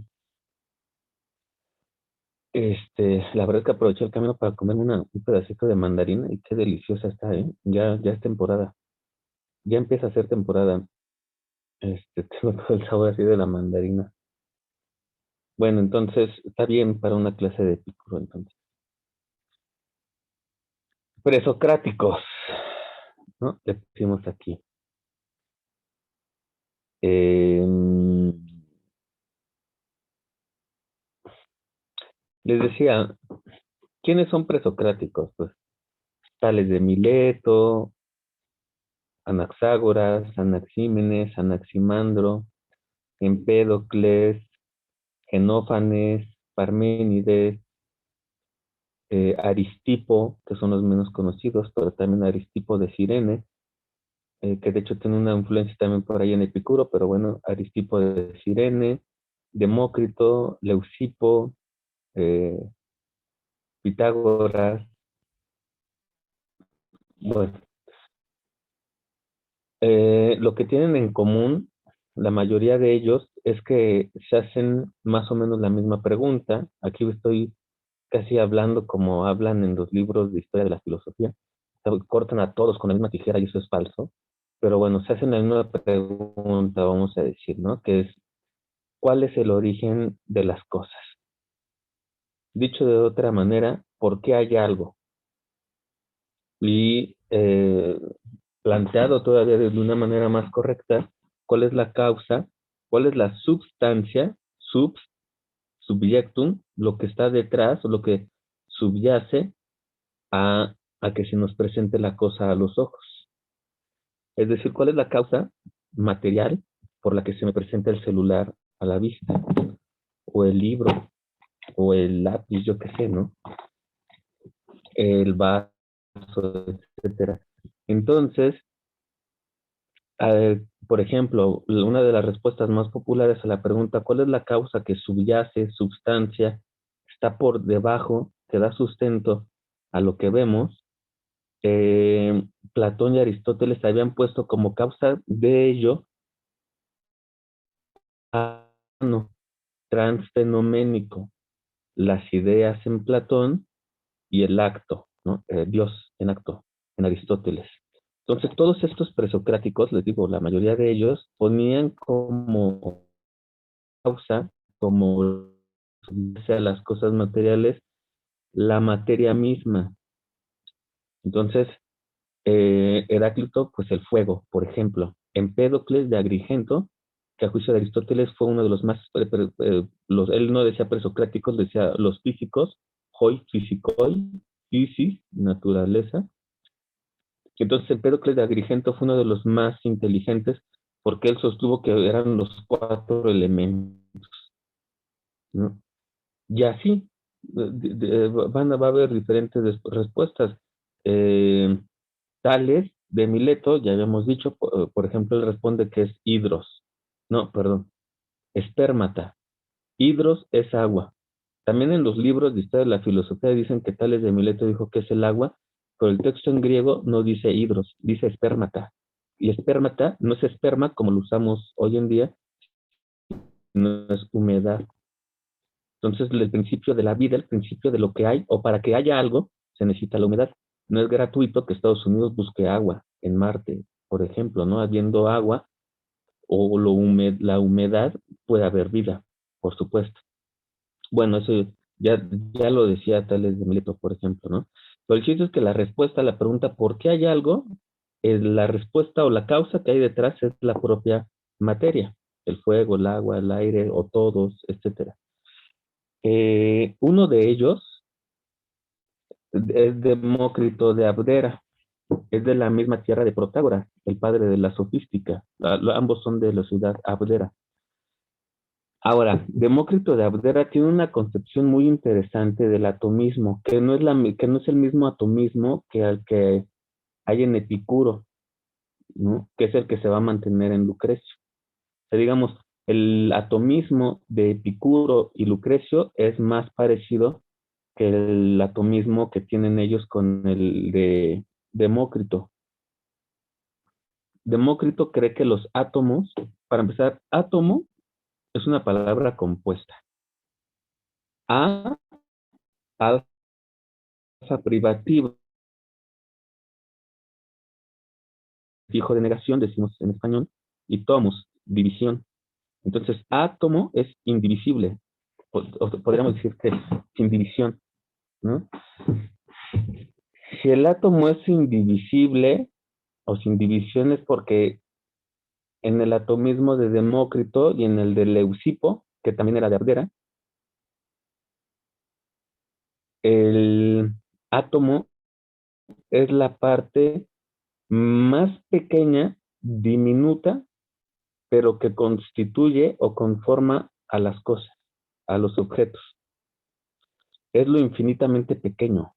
La verdad es que aproveché el camino para comer un pedacito de mandarina y qué deliciosa está, ¿eh? Ya es temporada. Ya empieza a ser temporada. Tengo todo el sabor así de la mandarina. Bueno, entonces está bien para una clase de Epicuro, entonces. Presocráticos, ¿no? Le pusimos aquí. Eh, Les decía, ¿quiénes son presocráticos? Pues tales de Mileto, Anaxágoras, Anaxímenes, Anaximandro, Empédocles, Genófanes, Parménides, Aristipo, que son los menos conocidos, pero también Aristipo de Cirene, que de hecho tiene una influencia también por ahí en Epicuro, pero bueno, Aristipo de Cirene, Demócrito, Leucipo, eh, Pitágoras, bueno, lo que tienen en común, la mayoría de ellos, es que se hacen más o menos la misma pregunta. Aquí estoy casi hablando como hablan en los libros de historia de la filosofía. Cortan a todos con la misma tijera y eso es falso. Pero bueno, se hacen la misma pregunta, vamos a decir, ¿no? Que es, ¿cuál es el origen de las cosas? Dicho de otra manera, ¿por qué hay algo? Y planteado todavía de una manera más correcta, ¿cuál es la causa? ¿Cuál es la substancia, subjectum, lo que está detrás o lo que subyace a que se nos presente la cosa a los ojos? Es decir, ¿cuál es la causa material por la que se me presenta el celular a la vista? O el libro, o el lápiz, yo qué sé, ¿no? El vaso, etcétera. Entonces, por ejemplo, una de las respuestas más populares a la pregunta, ¿cuál es la causa que subyace, substancia, está por debajo, que da sustento a lo que vemos? Platón y Aristóteles habían puesto como causa de ello a no, transfenoménico, las ideas en Platón y el acto, ¿no? Dios en acto, en Aristóteles. Entonces, todos estos presocráticos, les digo, la mayoría de ellos ponían como causa, como sea las cosas materiales, la materia misma. Entonces, Heráclito, pues el fuego, por ejemplo. Empédocles de Agrigento, que a juicio de Aristóteles fue uno de los más, él no decía presocráticos, decía los físicos, hoi, físicoi, physis, naturaleza. Entonces, Empédocles de Agrigento fue uno de los más inteligentes porque él sostuvo que eran los cuatro elementos, ¿no? Y así va a haber diferentes respuestas. Eh, Tales de Mileto, ya habíamos dicho, por ejemplo, él responde que es hidros. No, perdón, espermata. Hidros es agua. También en los libros de historia de la filosofía dicen que Tales de Mileto dijo que es el agua, pero el texto en griego no dice hidros, dice espermata. Y espermata no es esperma como lo usamos hoy en día, no es humedad. Entonces, el principio de la vida, el principio de lo que hay, o para que haya algo, se necesita la humedad. No es gratuito que Estados Unidos busque agua en Marte, por ejemplo, ¿no? Habiendo agua o la humedad, puede haber vida, por supuesto. Bueno, eso ya lo decía Tales de Mileto, por ejemplo, ¿no? Pero el chiste es que la respuesta a la pregunta ¿por qué hay algo? La respuesta o la causa que hay detrás es la propia materia, el fuego, el agua, el aire, o todos, etcétera. Uno de ellos es Demócrito de Abdera, es de la misma tierra de Protágoras, el padre de la sofística. Ambos son de la ciudad Abdera. Ahora, Demócrito de Abdera tiene una concepción muy interesante del atomismo, que no es el mismo atomismo que al que hay en Epicuro, ¿no? Que es el que se va a mantener en Lucrecio. O sea, digamos, el atomismo de Epicuro y Lucrecio es más parecido que el atomismo que tienen ellos con el de Demócrito. Demócrito cree que los átomos, para empezar, átomo es una palabra compuesta. A, alfa privativa, fijo de negación, decimos en español, y tomos, división. Entonces, átomo es indivisible, o podríamos decir que es sin división, ¿no? Si el átomo es indivisible o sin división es porque en el atomismo de Demócrito y en el de Leucipo, que también era de Abdera, el átomo es la parte más pequeña, diminuta, pero que constituye o conforma a las cosas, a los objetos. Es lo infinitamente pequeño.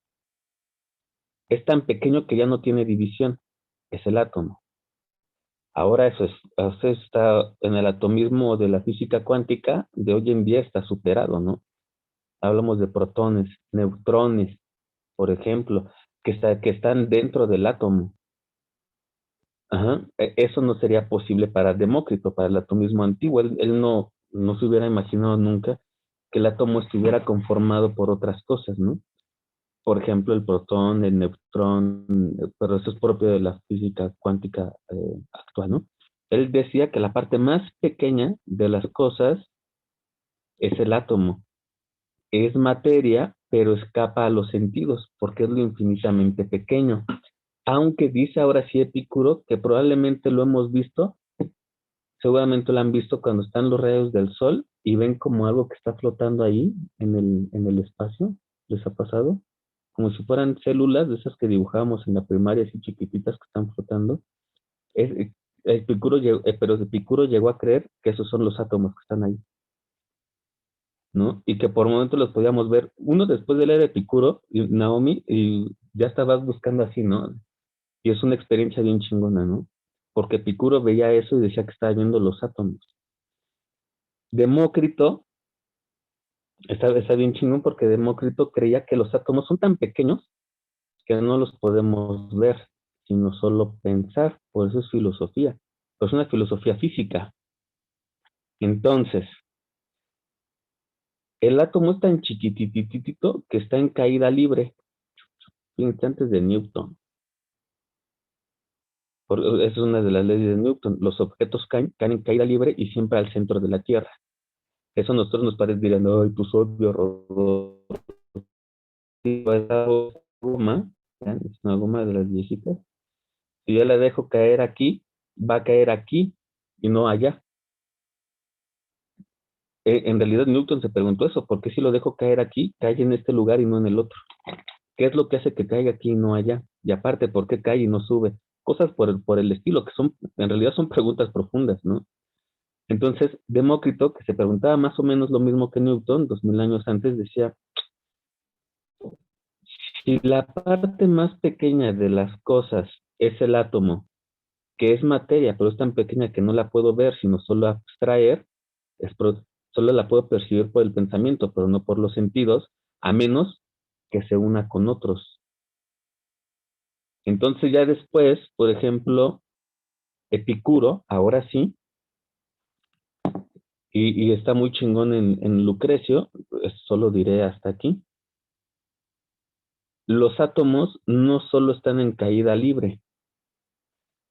Es tan pequeño que ya no tiene división. Es el átomo. Ahora eso está en el atomismo de la física cuántica de hoy en día está superado, ¿no? Hablamos de protones, neutrones, por ejemplo, que están dentro del átomo. Ajá. Eso no sería posible para Demócrito, para el atomismo antiguo. Él no se hubiera imaginado nunca que el átomo estuviera conformado por otras cosas, ¿no? Por ejemplo, el protón, el neutrón, pero eso es propio de la física cuántica actual, ¿no? Él decía que la parte más pequeña de las cosas es el átomo. Es materia, pero escapa a los sentidos, porque es lo infinitamente pequeño. Aunque dice ahora sí Epicuro que probablemente lo hemos visto, seguramente lo han visto cuando están los rayos del sol y ven como algo que está flotando ahí en el espacio. ¿Les ha pasado? Como si fueran células de esas que dibujábamos en la primaria, así chiquititas que están flotando. Es, pero Epicuro llegó a creer que esos son los átomos que están ahí, ¿no? Y que por momentos los podíamos ver, uno después de leer Epicuro, y Naomi, y ya estabas buscando así, ¿no? Y es una experiencia bien chingona, ¿no? Porque Epicuro veía eso y decía que estaba viendo los átomos. Demócrito está bien chingón porque Demócrito creía que los átomos son tan pequeños que no los podemos ver, sino solo pensar. Por eso es filosofía. Pues una filosofía física. Entonces, el átomo es tan chiquitititito que está en caída libre. Fíjense, antes de Newton. Esa es una de las leyes de Newton. Los objetos caen en caída libre y siempre al centro de la Tierra. Eso a nosotros nos parece, dirán, ay, pues obvio, Rodolfo. Esa goma, es una goma de las viejitas. Si yo la dejo caer aquí, va a caer aquí y no allá. En realidad Newton se preguntó eso, ¿por qué si lo dejo caer aquí, cae en este lugar y no en el otro? ¿Qué es lo que hace que caiga aquí y no allá? Y aparte, ¿por qué cae y no sube? Cosas por el estilo, que son, en realidad son preguntas profundas, ¿no? Entonces, Demócrito, que se preguntaba más o menos lo mismo que Newton, 2000 años antes, decía, si la parte más pequeña de las cosas es el átomo, que es materia, pero es tan pequeña que no la puedo ver, sino solo abstraer, es solo la puedo percibir por el pensamiento, pero no por los sentidos, a menos que se una con otros. Entonces ya después, por ejemplo, Epicuro, ahora sí, y está muy chingón en Lucrecio, solo diré hasta aquí, los átomos no solo están en caída libre,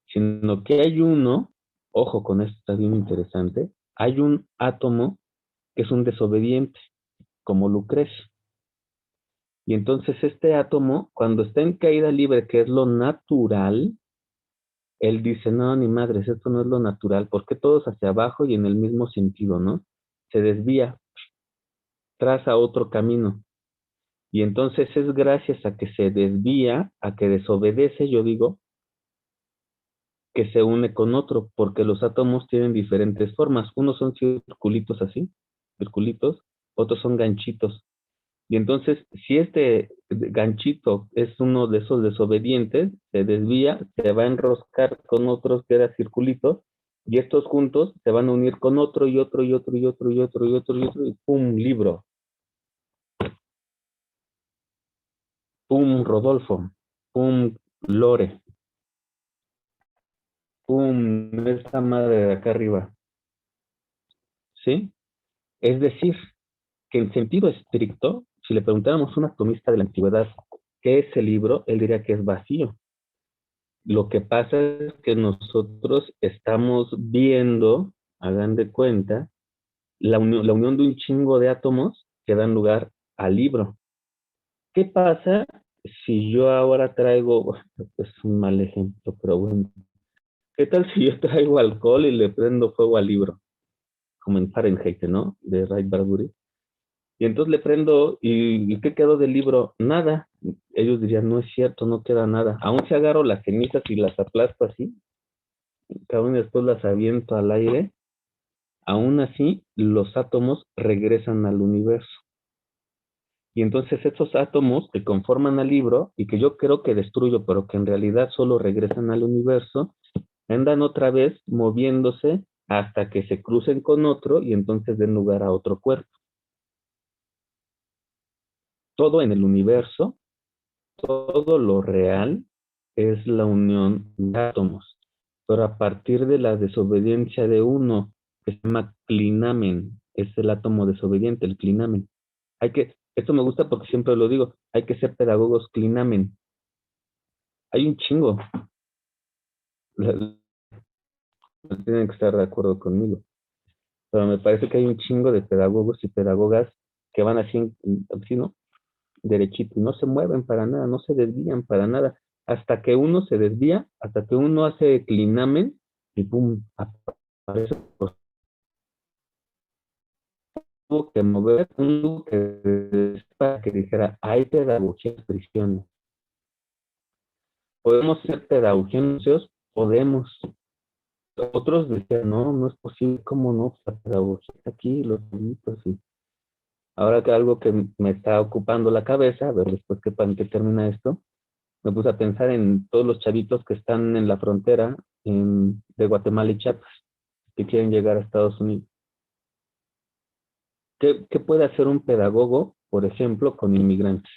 sino que hay uno, ojo con esto, está bien interesante, hay un átomo que es un desobediente. como Lucrecia. Y entonces este átomo, cuando está en caída libre, que es lo natural, él dice, no, ni madres, esto no es lo natural, porque todos hacia abajo y en el mismo sentido, ¿no? Se desvía, traza otro camino. Y entonces es gracias a que se desvía, a que desobedece, yo digo, que se une con otro, porque los átomos tienen diferentes formas. Unos son circulitos así, circulitos, otros son ganchitos. Y entonces, si este ganchito es uno de esos desobedientes, se desvía, se va a enroscar con otros que era circulito, y estos juntos se van a unir con otro y otro y otro y otro y otro y otro y otro, y ¡pum! Libro. ¡Pum! Rodolfo. ¡Pum! Lore. ¡Pum! Esta madre de acá arriba. ¿Sí? Es decir, que en sentido estricto, si le preguntáramos a un atomista de la antigüedad qué es el libro, él diría que es vacío. Lo que pasa es que nosotros estamos viendo, hagan de cuenta, la unión de un chingo de átomos que dan lugar al libro. ¿Qué pasa si yo ahora traigo, es un mal ejemplo, pero bueno, ¿qué tal si yo traigo alcohol y le prendo fuego al libro? Como en Fahrenheit, ¿no? De Ray Bradbury. Y entonces le prendo, ¿y qué quedó del libro? Nada. Ellos dirían, no es cierto, no queda nada. Aún si agarro las cenizas y las aplasto así, aún después las aviento al aire, aún así los átomos regresan al universo. Y entonces esos átomos que conforman al libro y que yo creo que destruyo, pero que en realidad solo regresan al universo, andan otra vez moviéndose hasta que se crucen con otro y entonces den lugar a otro cuerpo. Todo en el universo, todo lo real es la unión de átomos, pero a partir de la desobediencia de uno, que se llama clinamen, es el átomo desobediente, el clinamen. Esto me gusta porque siempre lo digo, hay que ser pedagogos clinamen. Hay un chingo, tienen que estar de acuerdo conmigo, pero me parece que hay un chingo de pedagogos y pedagogas que van así, ¿no? Derechito, y no se mueven para nada, no se desvían para nada, hasta que uno se desvía, hasta que uno hace clinamen y pum, aparece, pues, tuvo que mover uno que para que dijera, hay pedagogía en prisiones. ¿Podemos ser pedagogía en museos? Podemos. Otros decían, no, no es posible, ¿cómo no? La pedagogía está aquí, los niñitos, y ahora que algo que me está ocupando la cabeza, a ver después que termina esto, me puse a pensar en todos los chavitos que están en la frontera de Guatemala y Chiapas, que quieren llegar a Estados Unidos. ¿Qué puede hacer un pedagogo, por ejemplo, con inmigrantes?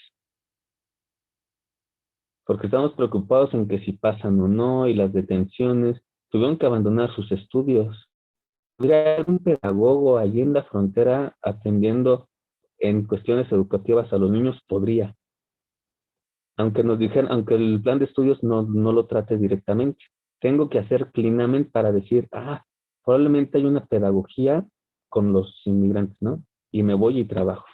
Porque estamos preocupados en que si pasan o no y las detenciones, tuvieron que abandonar sus estudios. ¿Podría haber un pedagogo allí en la frontera atendiendo en cuestiones educativas a los niños? Podría, aunque nos dijeran, aunque el plan de estudios no lo trate directamente. Tengo que hacer cleanament para decir, probablemente hay una pedagogía con los inmigrantes, ¿no? Y me voy y trabajo.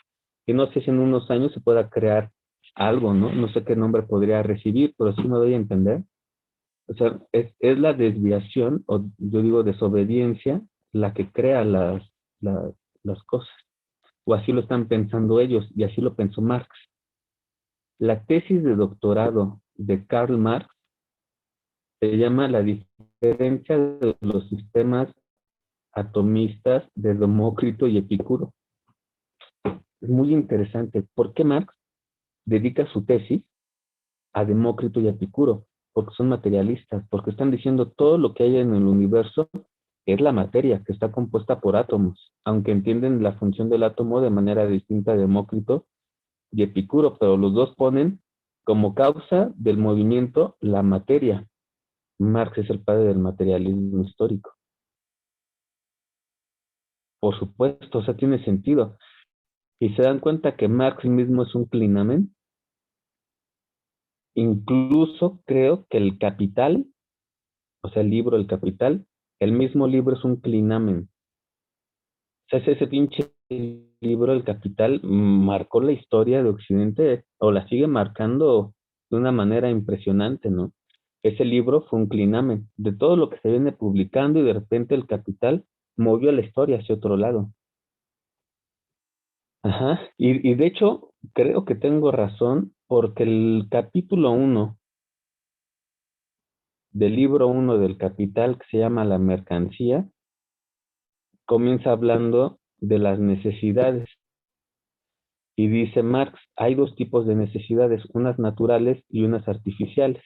Y no sé si en unos años se pueda crear algo, ¿no? No sé qué nombre podría recibir, pero sí me doy a entender. O sea, es la desviación, o yo digo desobediencia, la que crea las, las cosas. O así lo están pensando ellos, y así lo pensó Marx. La tesis de doctorado de Karl Marx se llama La diferencia de los sistemas atomistas de Demócrito y Epicuro. Es muy interesante. ¿Por qué Marx dedica su tesis a Demócrito y Epicuro? Porque son materialistas, porque están diciendo todo lo que hay en el universo es la materia, que está compuesta por átomos, aunque entienden la función del átomo de manera distinta a Demócrito y Epicuro, pero los dos ponen como causa del movimiento la materia. Marx es el padre del materialismo histórico. Por supuesto, o sea, tiene sentido. Y se dan cuenta que Marx mismo es un clinamen. Incluso creo que el Capital, o sea, el libro El Capital, el mismo libro es un clinamen. O sea, es ese pinche libro, El Capital, marcó la historia de Occidente o la sigue marcando de una manera impresionante, ¿no? Ese libro fue un clinamen de todo lo que se viene publicando y de repente El Capital movió la historia hacia otro lado. Ajá, y de hecho creo que tengo razón porque el capítulo uno del libro uno del Capital, que se llama La mercancía, comienza hablando de las necesidades. Y dice Marx, hay dos tipos de necesidades, unas naturales y unas artificiales.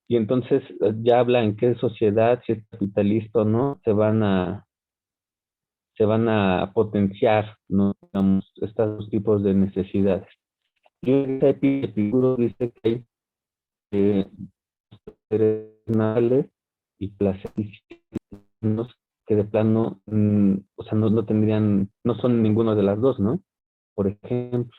Y entonces ya habla en qué sociedad, si es capitalista o no, se van a potenciar, ¿no? Digamos, estos dos tipos de necesidades. Y ese Epicuro dice que hay seres naturales y placeres que de plano, o sea, no tendrían, no son ninguno de las dos, ¿no? Por ejemplo.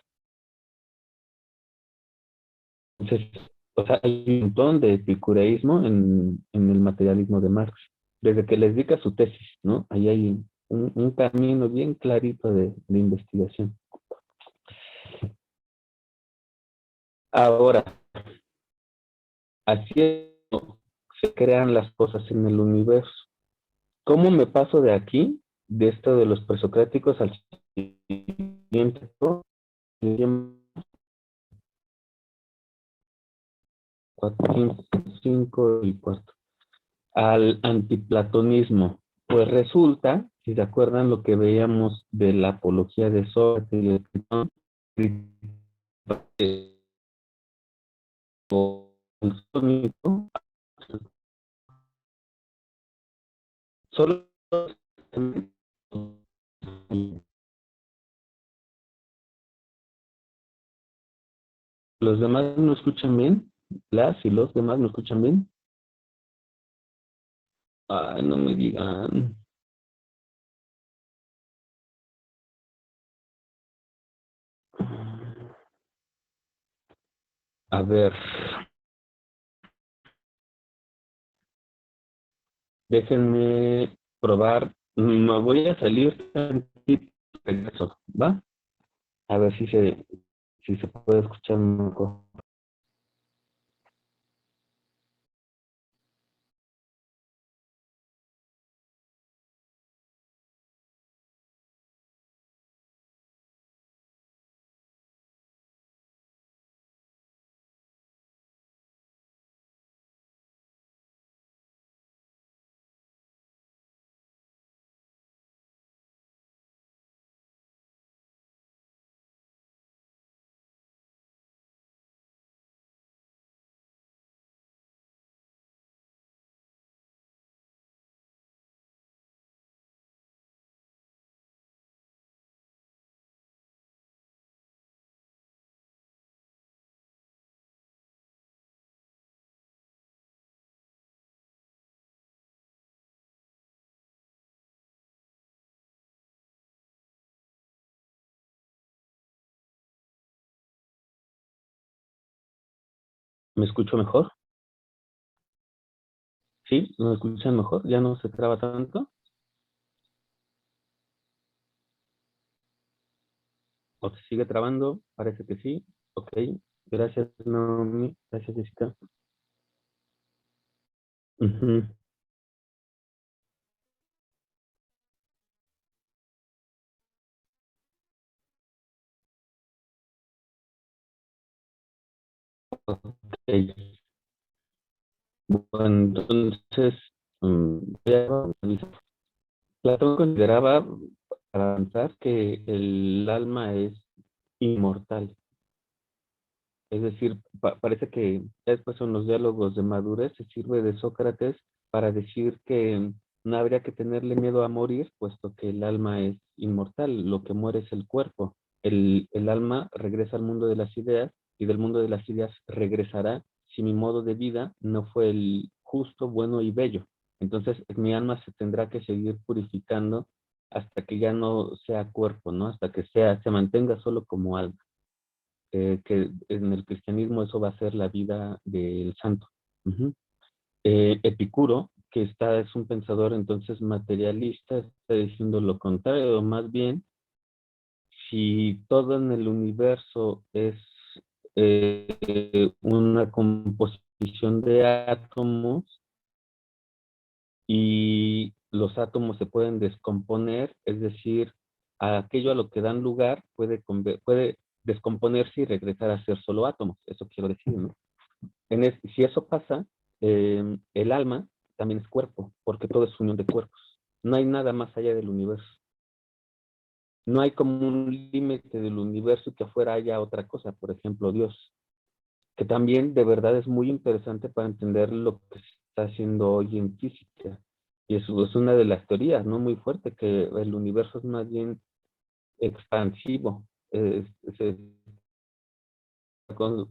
Entonces, o sea, hay un montón de epicureísmo en el materialismo de Marx, desde que les dedica su tesis, ¿no? Ahí hay un camino bien clarito de investigación. Ahora, así es como se crean las cosas en el universo. ¿Cómo me paso de aquí, de esto de los presocráticos, al siguiente? 4, 5 y 4. Al antiplatonismo. Pues resulta, si se acuerdan lo que veíamos de la apología de Sócrates y de Platón, solo los demás no escuchan bien, las y los demás no escuchan bien. Ay, no me digan. A ver, déjenme probar. Me voy a salir tantito, regreso, ¿va? A ver si se puede escuchar mejor. ¿Me escucho mejor? ¿Sí? ¿Me escuchan mejor? ¿Ya no se traba tanto? ¿O se sigue trabando? Parece que sí. Ok. Gracias, Naomi. Gracias, Jessica. Ujú. Ok. Bueno, entonces, voy a revisar. Platón consideraba, para avanzar, que el alma es inmortal. Es decir, parece que después son los diálogos de madurez, se sirve de Sócrates para decir que no habría que tenerle miedo a morir, puesto que el alma es inmortal, lo que muere es el cuerpo. El alma regresa al mundo de las ideas y del mundo de las ideas regresará si mi modo de vida no fue el justo, bueno y bello. Entonces mi alma se tendrá que seguir purificando hasta que ya no sea cuerpo, ¿no? Hasta que se mantenga solo como alma, que en el cristianismo eso va a ser la vida del santo. Ujú. Epicuro que es un pensador entonces materialista, está diciendo lo contrario, más bien, si todo en el universo es una composición de átomos y los átomos se pueden descomponer, es decir, aquello a lo que dan lugar puede descomponerse y regresar a ser solo átomos, eso quiero decir, ¿no? Si eso pasa, el alma también es cuerpo, porque todo es unión de cuerpos. No hay nada más allá del universo. No hay como un límite del universo que afuera haya otra cosa, por ejemplo, Dios, que también de verdad es muy interesante para entender lo que se está haciendo hoy en física. Y eso es una de las teorías, ¿no? Muy fuerte, que el universo es más bien expansivo, se,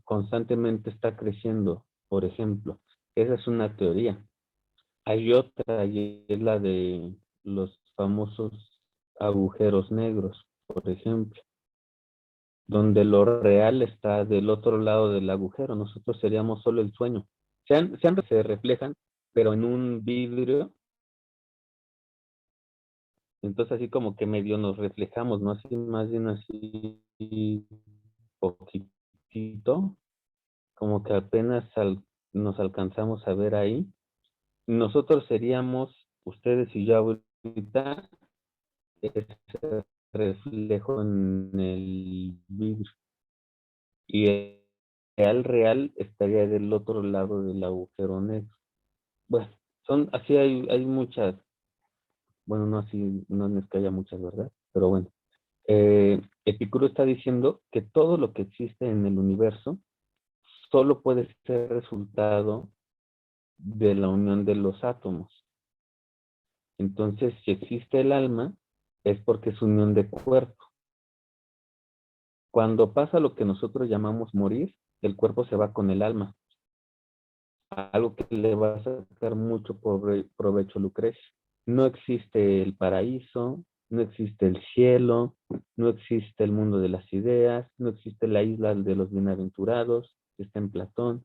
constantemente está creciendo, por ejemplo. Esa es una teoría. Hay otra, y es la de los famosos agujeros negros, por ejemplo, donde lo real está del otro lado del agujero. Nosotros seríamos solo el sueño. Se reflejan, pero en un vidrio. Entonces así como que medio nos reflejamos, ¿no? Así más bien así poquitito, como que apenas nos alcanzamos a ver ahí. Nosotros seríamos, ustedes y yo ahorita, ese reflejo en el vidrio. Y el real estaría del otro lado del agujero negro. Bueno, así hay muchas, bueno, no así, no es que haya muchas, ¿verdad? Pero bueno, Epicuro está diciendo que todo lo que existe en el universo solo puede ser resultado de la unión de los átomos. Entonces, si existe el alma, es porque es unión de cuerpo. Cuando pasa lo que nosotros llamamos morir, el cuerpo se va con el alma. Algo que le va a sacar mucho provecho a Lucrecia. No existe el paraíso, no existe el cielo, no existe el mundo de las ideas, no existe la isla de los bienaventurados, que está en Platón,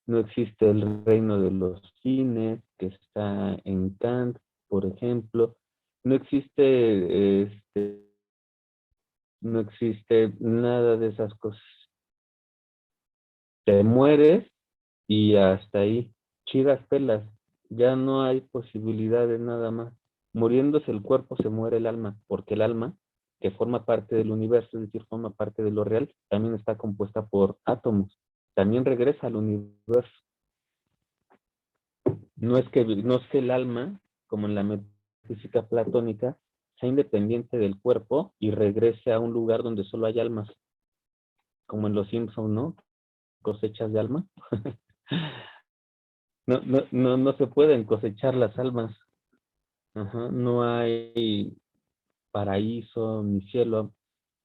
no existe el reino de los fines, que está en Kant, por ejemplo, no existe, no existe nada de esas cosas. Te mueres y hasta ahí, chidas pelas, ya no hay posibilidad de nada más. Muriéndose el cuerpo se muere el alma, porque el alma, que forma parte del universo, es decir, forma parte de lo real, también está compuesta por átomos, también regresa al universo. No es que el alma, como en la metafísica platónica, sea independiente del cuerpo y regrese a un lugar donde solo hay almas, como en Los Simpson, ¿no? Cosechas de alma. No se pueden cosechar las almas. Ajá, no hay paraíso ni cielo.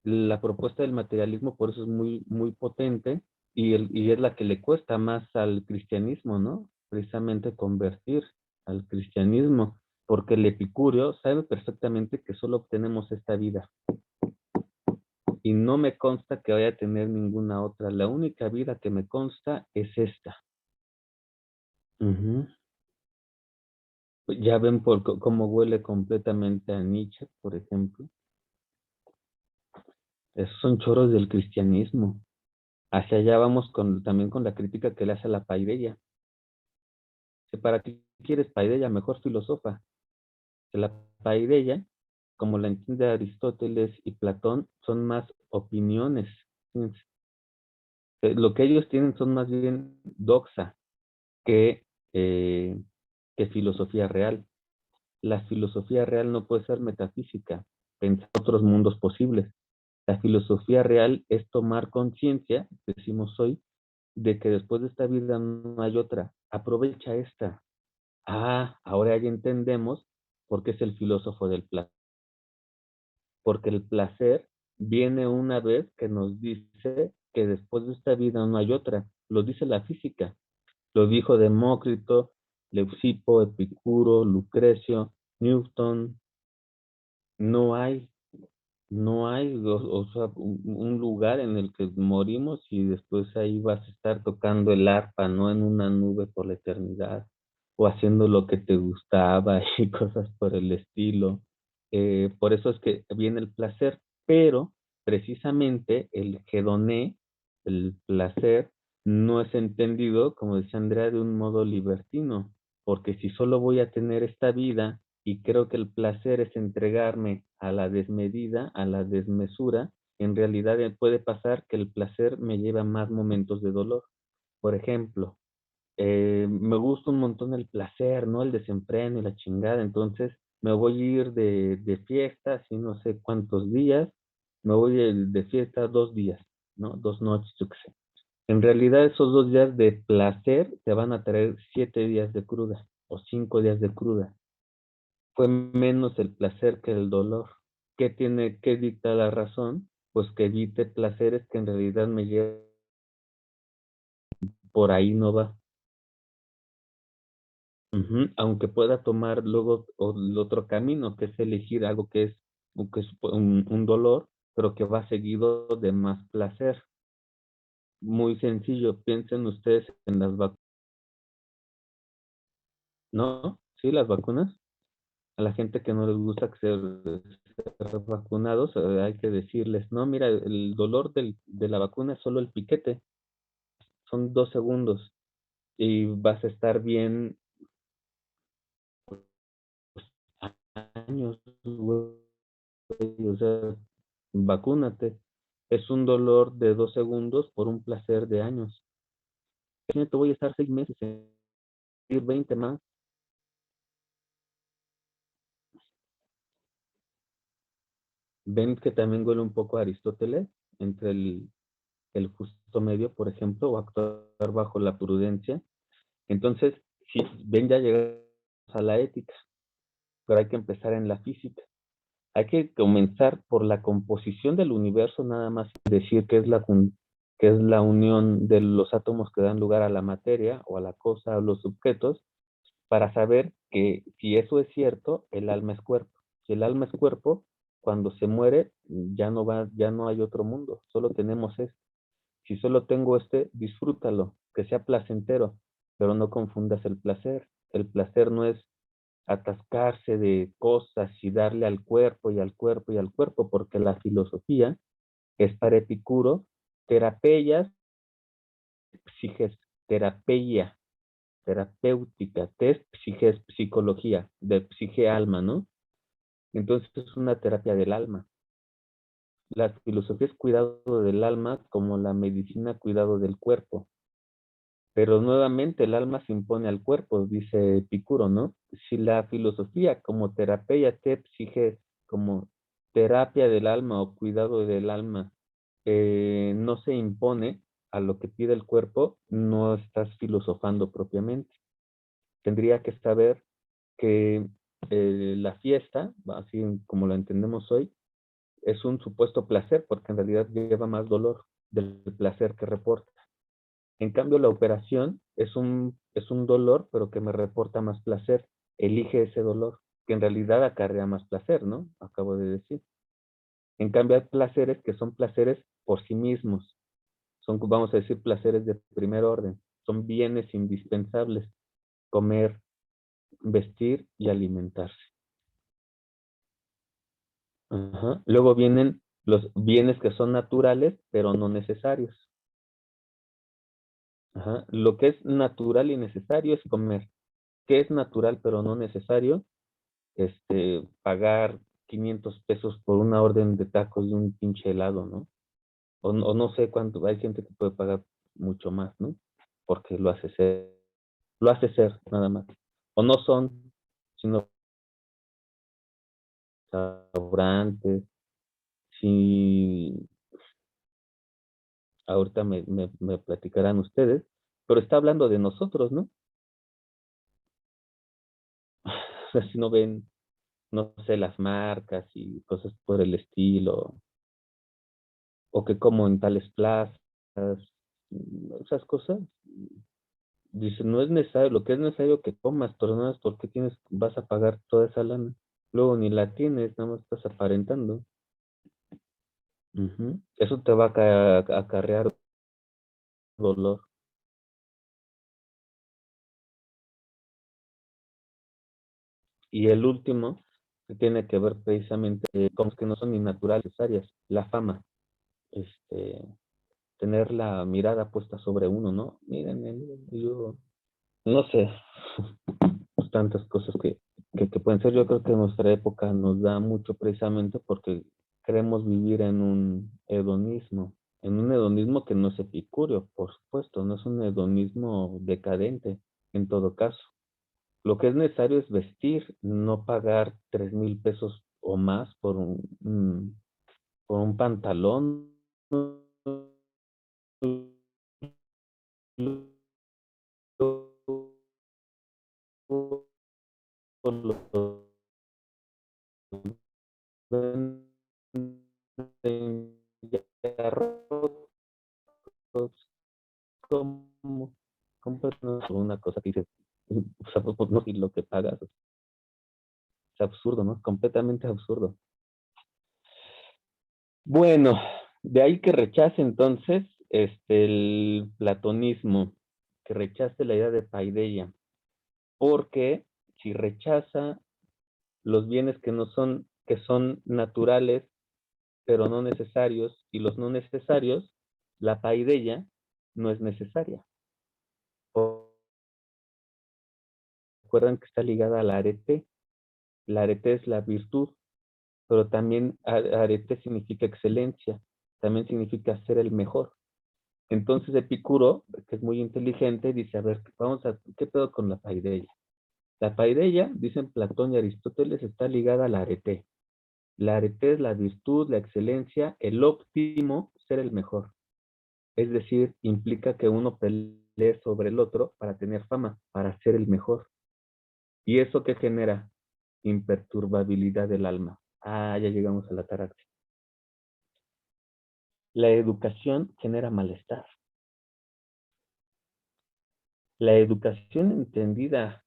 La propuesta del materialismo por eso es muy, muy potente y es la que le cuesta más al cristianismo, ¿no? Precisamente convertir al cristianismo, porque el epicúreo sabe perfectamente que solo obtenemos esta vida y no me consta que vaya a tener ninguna otra. La única vida que me consta es esta. Ujú. Ya ven cómo huele completamente a Nietzsche, por ejemplo. Esos son choros del cristianismo. Hacia allá vamos también con la crítica que le hace a la paideia. Que ¿para qué quieres paideia? Mejor filosofa. Que la paideia, como la entiende Aristóteles y Platón, son más opiniones. Fíjense. Lo que ellos tienen son más bien doxa que, eh, que filosofía real. La filosofía real no puede ser metafísica, pensar otros mundos posibles. La filosofía real es tomar conciencia, decimos hoy, de que después de esta vida no hay otra. Aprovecha esta. Ah, ahora ya entendemos por qué es el filósofo del placer. Porque el placer viene una vez que nos dice que después de esta vida no hay otra. Lo dice la física. Lo dijo Demócrito, Leucipo, Epicuro, Lucrecio, Newton. No hay, no hay, o sea, un lugar en el que morimos y después ahí vas a estar tocando el arpa, no en una nube por la eternidad. o haciendo lo que te gustaba y cosas por el estilo. Por eso es que viene el placer, pero precisamente el hedoné, el placer, no es entendido, como decía Andrea, de un modo libertino, porque si solo voy a tener esta vida y creo que el placer es entregarme a la desmedida, a la desmesura, en realidad puede pasar que el placer me lleva a más momentos de dolor. Por ejemplo, me gusta un montón el placer, ¿no? El desenfreno y la chingada. Entonces, me voy a ir de fiesta, así no sé cuántos días, me voy de fiesta 2 días, ¿no? 2 noches, yo qué sé. En realidad, esos 2 días de placer te van a traer 7 días de cruda o 5 días de cruda. Fue menos el placer que el dolor. ¿Qué dicta la razón? Pues que evite placeres que en realidad me llevan por ahí no va. Ujú, aunque pueda tomar luego el otro camino, que es elegir algo que es un dolor, pero que va seguido de más placer. Muy sencillo, piensen ustedes en las vacunas, ¿no? Sí, las vacunas. A la gente que no les gusta ser vacunados, hay que decirles, no, mira, el dolor de la vacuna es solo el piquete, son 2 segundos y vas a estar bien años, güey. O sea, vacúnate. Es un dolor de 2 segundos por un placer de años. Te voy a estar 6 meses, ir 20 más. Ven que también huele un poco a Aristóteles, entre el justo medio, por ejemplo, o actuar bajo la prudencia. Entonces, si ven ya llegamos a la ética, pero hay que empezar en la física. Hay que comenzar por la composición del universo, nada más decir que es la unión de los átomos que dan lugar a la materia o a la cosa o los objetos, para saber que si eso es cierto, el alma es cuerpo. Si el alma es cuerpo, cuando se muere, ya no hay otro mundo, solo tenemos este. Si solo tengo este, disfrútalo, que sea placentero, pero no confundas el placer. El placer no es atascarse de cosas y darle al cuerpo y al cuerpo y al cuerpo, porque la filosofía es para Epicuro, terapeias, psiges, terapeia, terapéutica, test, psiges, psicología, de psique alma, ¿no? Entonces es una terapia del alma. La filosofía es cuidado del alma como la medicina cuidado del cuerpo. Pero nuevamente el alma se impone al cuerpo, dice Epicuro, ¿no? Si la filosofía como terapia te exige como terapia del alma o cuidado del alma no se impone a lo que pide el cuerpo, no estás filosofando propiamente. Tendría que saber que la fiesta, así como la entendemos hoy, es un supuesto placer, porque en realidad lleva más dolor del placer que reporta. En cambio, la operación es un dolor, pero que me reporta más placer. Elige ese dolor, que en realidad acarrea más placer, ¿no? Acabo de decir. En cambio, hay placeres que son placeres por sí mismos. Son, vamos a decir, placeres de primer orden. Son bienes indispensables. Comer, vestir y alimentarse. Ajá. Luego vienen los bienes que son naturales, pero no necesarios. Ajá. Lo que es natural y necesario es comer. ¿Qué es natural pero no necesario? Pagar 500 pesos por una orden de tacos de un pinche helado, ¿no? O no sé cuánto, hay gente que puede pagar mucho más, ¿no? Porque lo hace ser, nada más. O no son, sino restaurantes, si ahorita me platicarán ustedes, pero está hablando de nosotros, ¿no? O sea, si no ven, no sé, las marcas y cosas por el estilo, o que como en tales plazas, esas cosas. Dice, no es necesario, lo que es necesario que comas, pero no es porque vas a pagar toda esa lana. Luego ni la tienes, nada más estás aparentando. Ujú. Eso te va a acarrear dolor. Y el último, que tiene que ver precisamente con los que no son ni naturales, necesarias, la fama, este, tener la mirada puesta sobre uno, ¿no? Miren, yo, no sé, pues, tantas cosas que pueden ser. Yo creo que nuestra época nos da mucho precisamente porque queremos vivir en un hedonismo que no es epicúreo, por supuesto, no es un hedonismo decadente, en todo caso. Lo que es necesario es vestir, no pagar 3,000 pesos o más por un pantalón. Como compras una cosa que dices, o sea, pues no, y lo que pagas es absurdo, ¿no? Completamente absurdo. Bueno, de ahí que rechace entonces el platonismo, que rechace la idea de paideia, porque si rechaza los bienes que son naturales, pero no necesarios, y los no necesarios, la paideia no es necesaria. Recuerdan que está ligada al arete. La arete es la virtud, pero también arete significa excelencia, también significa ser el mejor. Entonces Epicuro, que es muy inteligente, dice, a ver, ¿qué pedo con la paideia? La paideia, dicen Platón y Aristóteles, está ligada al arete. La arete es la virtud, la excelencia, el óptimo, ser el mejor. Es decir, implica que uno pelee sobre el otro para tener fama, para ser el mejor. ¿Y eso qué genera? Imperturbabilidad del alma. Ah, ya llegamos a la ataraxia. La educación genera malestar. La educación entendida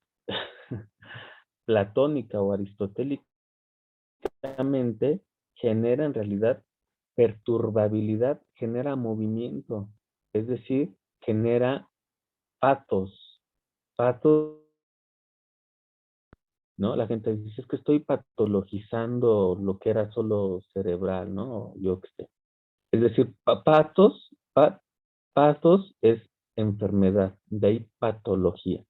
platónica o aristotélicamente genera en realidad perturbabilidad, genera movimiento, es decir, genera patos, patos, ¿no? La gente dice, es que estoy patologizando lo que era solo cerebral, ¿no? Yo qué sé. Es decir, patos es enfermedad, de ahí patología.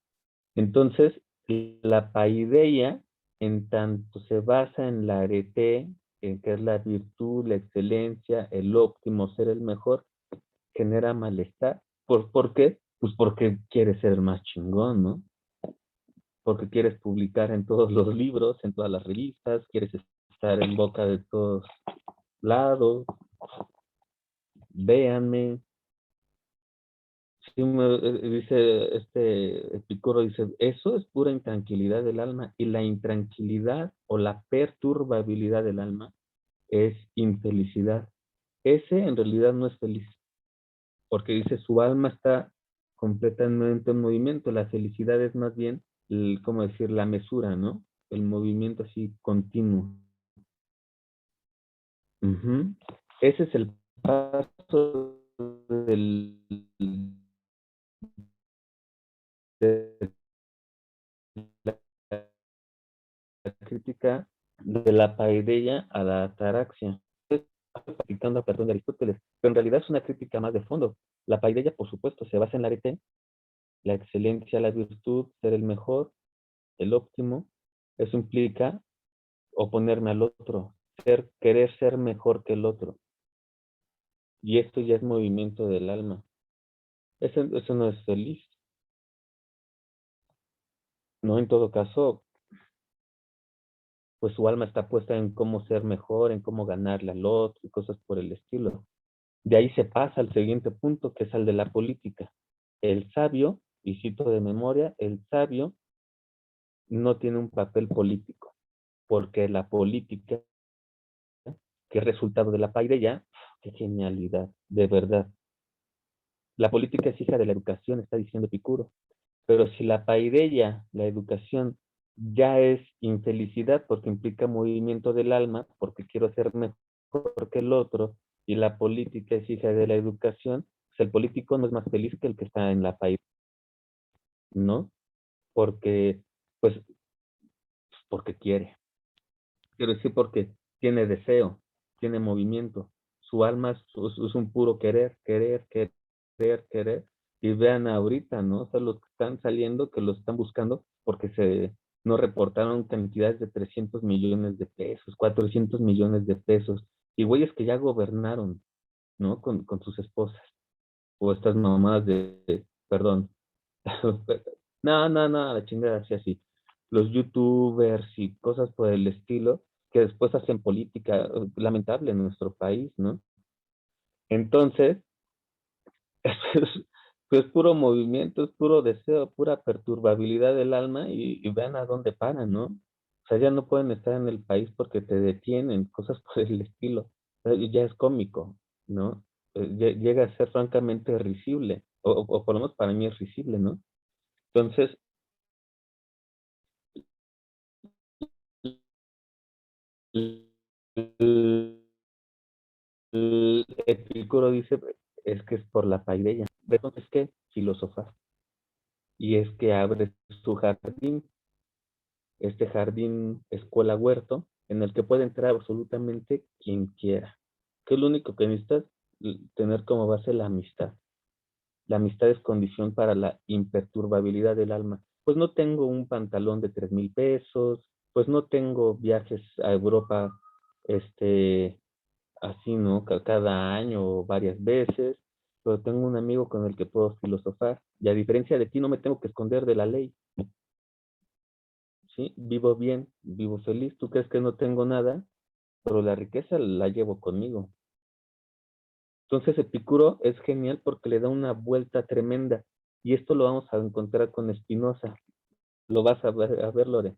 Entonces, la paideia, en tanto se basa en la arete, en que es la virtud, la excelencia, el óptimo, ser el mejor, genera malestar. ¿Por qué? Pues porque quieres ser el más chingón, ¿no? Porque quieres publicar en todos los libros, en todas las revistas, quieres estar en boca de todos lados, véanme. Sí, dice Epicuro, dice, eso es pura intranquilidad del alma, y la intranquilidad o la perturbabilidad del alma es infelicidad. Ese en realidad no es feliz, porque dice su alma está completamente en movimiento. La felicidad es más bien, ¿cómo decir? La mesura, ¿no? El movimiento así continuo. Ujú. Ese es el paso del, de la crítica de la paideia a la ataraxia. Practicando a Platón de Aristóteles, pero en realidad es una crítica más de fondo. La paideia, por supuesto, se basa en la arete, la excelencia, la virtud, ser el mejor, el óptimo. Eso implica oponerme al otro, querer ser mejor que el otro. Y esto ya es movimiento del alma. Eso no es feliz, ¿no? En todo caso, pues su alma está puesta en cómo ser mejor, en cómo ganarle al otro y cosas por el estilo. De ahí se pasa al siguiente punto, que es el de la política. El sabio, y cito de memoria, el sabio no tiene un papel político, porque la política, que es resultado de la paideia, qué genialidad, de verdad. La política es hija de la educación, está diciendo Epicuro. Pero si la paideia, la educación, ya es infelicidad porque implica movimiento del alma, porque quiero ser mejor que el otro, y la política es hija de la educación, pues el político no es más feliz que el que está en la paideia, ¿no? Porque, pues, porque quiere. Quiero decir, porque tiene deseo, tiene movimiento. Su alma es un puro querer, querer, querer, querer. Y vean ahorita, ¿no? O sea, los que están saliendo, que los están buscando, porque no reportaron cantidades de 300 millones de pesos, 400 millones de pesos. Y güeyes que ya gobernaron, ¿no? Con sus esposas. O estas mamadas perdón. No, no, no, la chingada, así, así. Los youtubers y cosas por el estilo, que después hacen política lamentable en nuestro país, ¿no? Entonces, es puro movimiento, es puro deseo, pura perturbabilidad del alma y vean a dónde paran, ¿no? O sea, ya no pueden estar en el país porque te detienen, cosas por el estilo. Ya es cómico, ¿no? Llega a ser francamente risible, o por lo menos para mí es risible, ¿no? Entonces, el Epicuro dice, es que es por la paideia. Entonces, ¿qué? Filosofar. Y es que abre su jardín, este jardín, escuela, huerto, en el que puede entrar absolutamente quien quiera. Que es lo único que necesitas tener como base la amistad. La amistad es condición para la imperturbabilidad del alma. Pues no tengo un pantalón de 3,000 pesos, pues no tengo viajes a Europa, así, ¿no? Cada año o varias veces, pero tengo un amigo con el que puedo filosofar. Y a diferencia de ti, no me tengo que esconder de la ley, ¿sí? Vivo bien, vivo feliz. Tú crees que no tengo nada, pero la riqueza la llevo conmigo. Entonces Epicuro es genial porque le da una vuelta tremenda. Y esto lo vamos a encontrar con Spinoza. Lo vas a ver, Lore.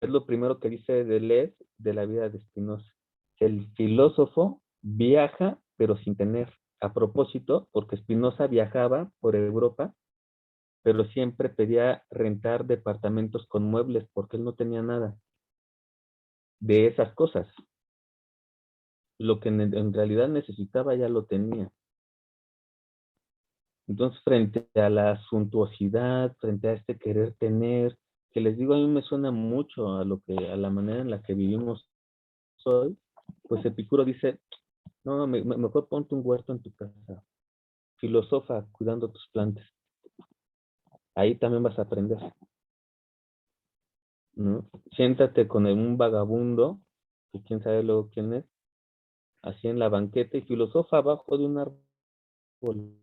Es lo primero que dice Deleuze de la vida de Spinoza. El filósofo viaja, pero sin tener. A propósito, porque Spinoza viajaba por Europa, pero siempre pedía rentar departamentos con muebles, porque él no tenía nada de esas cosas. Lo que en realidad necesitaba ya lo tenía. Entonces, frente a la suntuosidad, frente a este querer tener, que les digo, a mí me suena mucho a la manera en la que vivimos hoy, pues Epicuro dice, no, mejor ponte un huerto en tu casa, filosofa cuidando tus plantas. Ahí también vas a aprender, ¿no? Siéntate con un vagabundo, que quién sabe luego quién es, así en la banqueta y filosofa abajo de un árbol.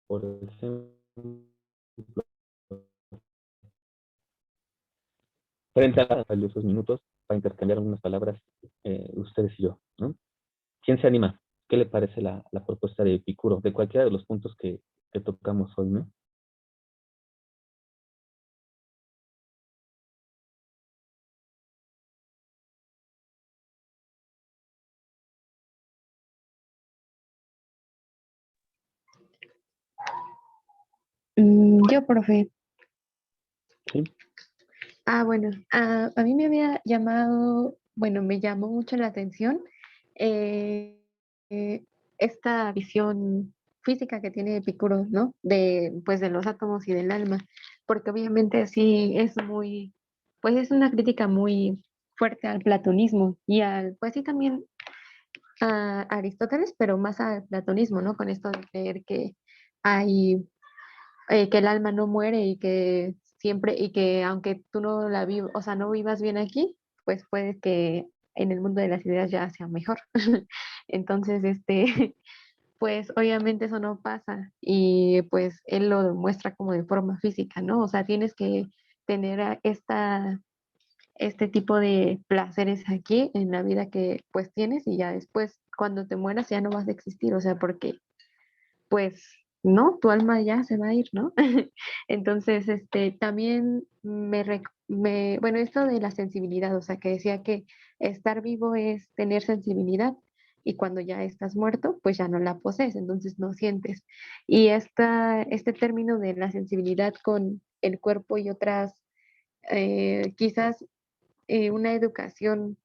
Por ejemplo, frente a los valiosos minutos para intercambiar algunas palabras, ustedes y yo, ¿no? ¿Quién se anima? ¿Qué le parece la propuesta de Epicuro, de cualquiera de los puntos que tocamos hoy, ¿no? Yo, profe. Sí, Bueno, a mí me había llamado, bueno, me llamó mucho la atención eh, eh, esta visión física que tiene Epicuro, ¿no? Pues de los átomos y del alma, porque obviamente sí es muy, pues es una crítica muy fuerte al platonismo y pues sí también a Aristóteles, pero más al platonismo, ¿no? Con esto de creer que hay que el alma no muere y que siempre, y que aunque tú no la vivas, o sea, no vivas bien aquí, pues puede que en el mundo de las ideas ya sea mejor. Entonces, pues obviamente eso no pasa y pues él lo demuestra como de forma física, ¿no? O sea, tienes que tener este tipo de placeres aquí en la vida que pues tienes y ya después cuando te mueras ya no vas a existir, o sea, porque pues no, tu alma ya se va a ir, ¿no? Entonces, también bueno, esto de la sensibilidad, o sea, que decía que estar vivo es tener sensibilidad y cuando ya estás muerto, pues ya no la posees, entonces no sientes. Y este término de la sensibilidad con el cuerpo y otras, quizás una educación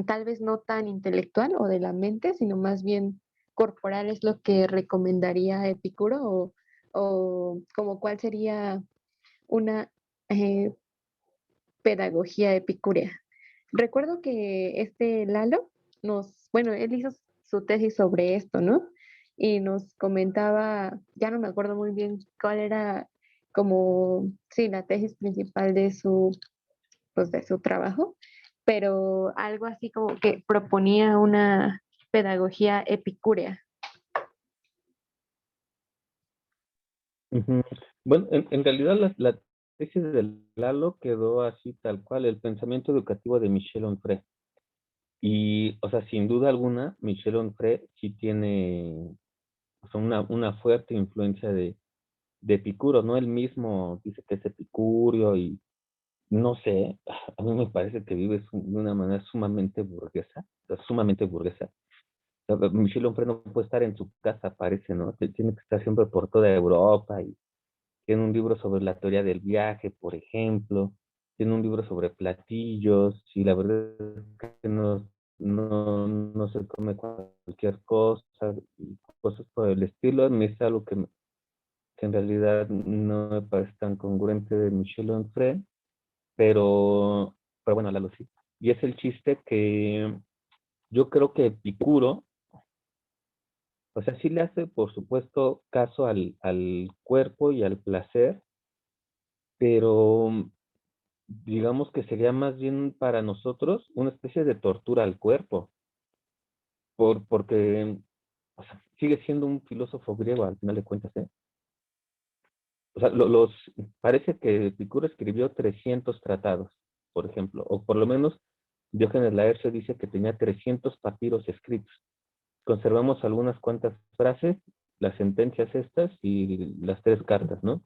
tal vez no tan intelectual o de la mente, sino más bien corporal es lo que recomendaría Epicuro o como cuál sería una eh, pedagogía epicúrea. Recuerdo que este Lalo bueno, él hizo su tesis sobre esto, ¿no? Y nos comentaba, ya no me acuerdo muy bien cuál era como, sí, la tesis principal pues de su trabajo, pero algo así como que proponía una pedagogía epicúrea. Ujú. Bueno, en realidad la tesis del Lalo quedó así tal cual, el pensamiento educativo de Michel Onfray. Y, o sea, sin duda alguna, Michel Onfray sí tiene, o sea, una fuerte influencia de Epicuro, ¿no? Él mismo dice que es epicurio y no sé, a mí me parece que vive de una manera sumamente burguesa, o sea, sumamente burguesa. O sea, Michel Onfray no puede estar en su casa, parece, ¿no? Tiene que estar siempre por toda Europa y tiene un libro sobre la teoría del viaje, por ejemplo. Tiene un libro sobre platillos. Y la verdad es que no se come cualquier cosa, y cosas por el estilo. Me es algo que en realidad no me parece tan congruente de Michel Onfray, pero bueno, Lalo sí. Y es el chiste que yo creo que Epicuro, o sea, sí le hace, por supuesto, caso al cuerpo y al placer, pero digamos que sería más bien para nosotros una especie de tortura al cuerpo, porque o sea, sigue siendo un filósofo griego al final de cuentas, ¿eh? O sea, parece que Epicuro escribió 300 tratados, por ejemplo, o por lo menos Diógenes Laercio dice que tenía 300 papiros escritos. Conservamos algunas cuantas frases, las sentencias estas y las 3 cartas, ¿no?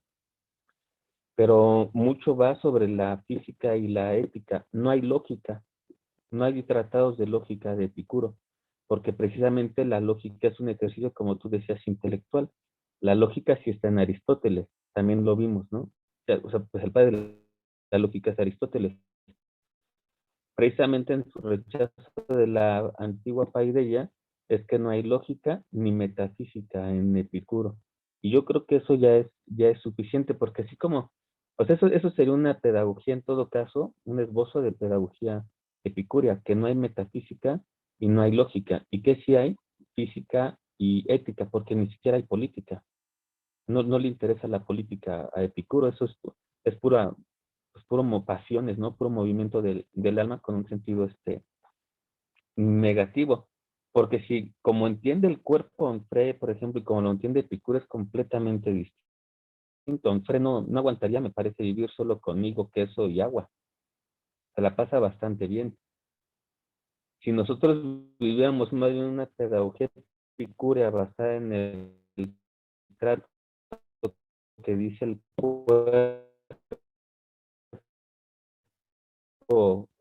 Pero mucho va sobre la física y la ética. No hay lógica. No hay tratados de lógica de Epicuro, porque precisamente la lógica es un ejercicio, como tú decías, intelectual. La lógica sí está en Aristóteles, también lo vimos, ¿no? O sea, pues el padre de la lógica es Aristóteles. Precisamente en su rechazo de la antigua paideia es que no hay lógica ni metafísica en Epicuro. Y yo creo que eso ya es suficiente, porque así como, o sea, eso sería una pedagogía en todo caso, un esbozo de pedagogía epicúrea, que no hay metafísica y no hay lógica, y que sí hay física y ética, porque ni siquiera hay política. No le interesa la política a Epicuro, eso es pura, pues puro pasiones, ¿no? Puro movimiento del alma con un sentido negativo. Porque si, como entiende el cuerpo Onfray, por ejemplo, y como lo entiende Epicuro, es completamente distinto. Onfray no aguantaría, me parece, vivir solo conmigo, queso y agua. Se la pasa bastante bien. Si nosotros viviéramos más bien una pedagogía epicúrea basada en el trato que dice el cuerpo,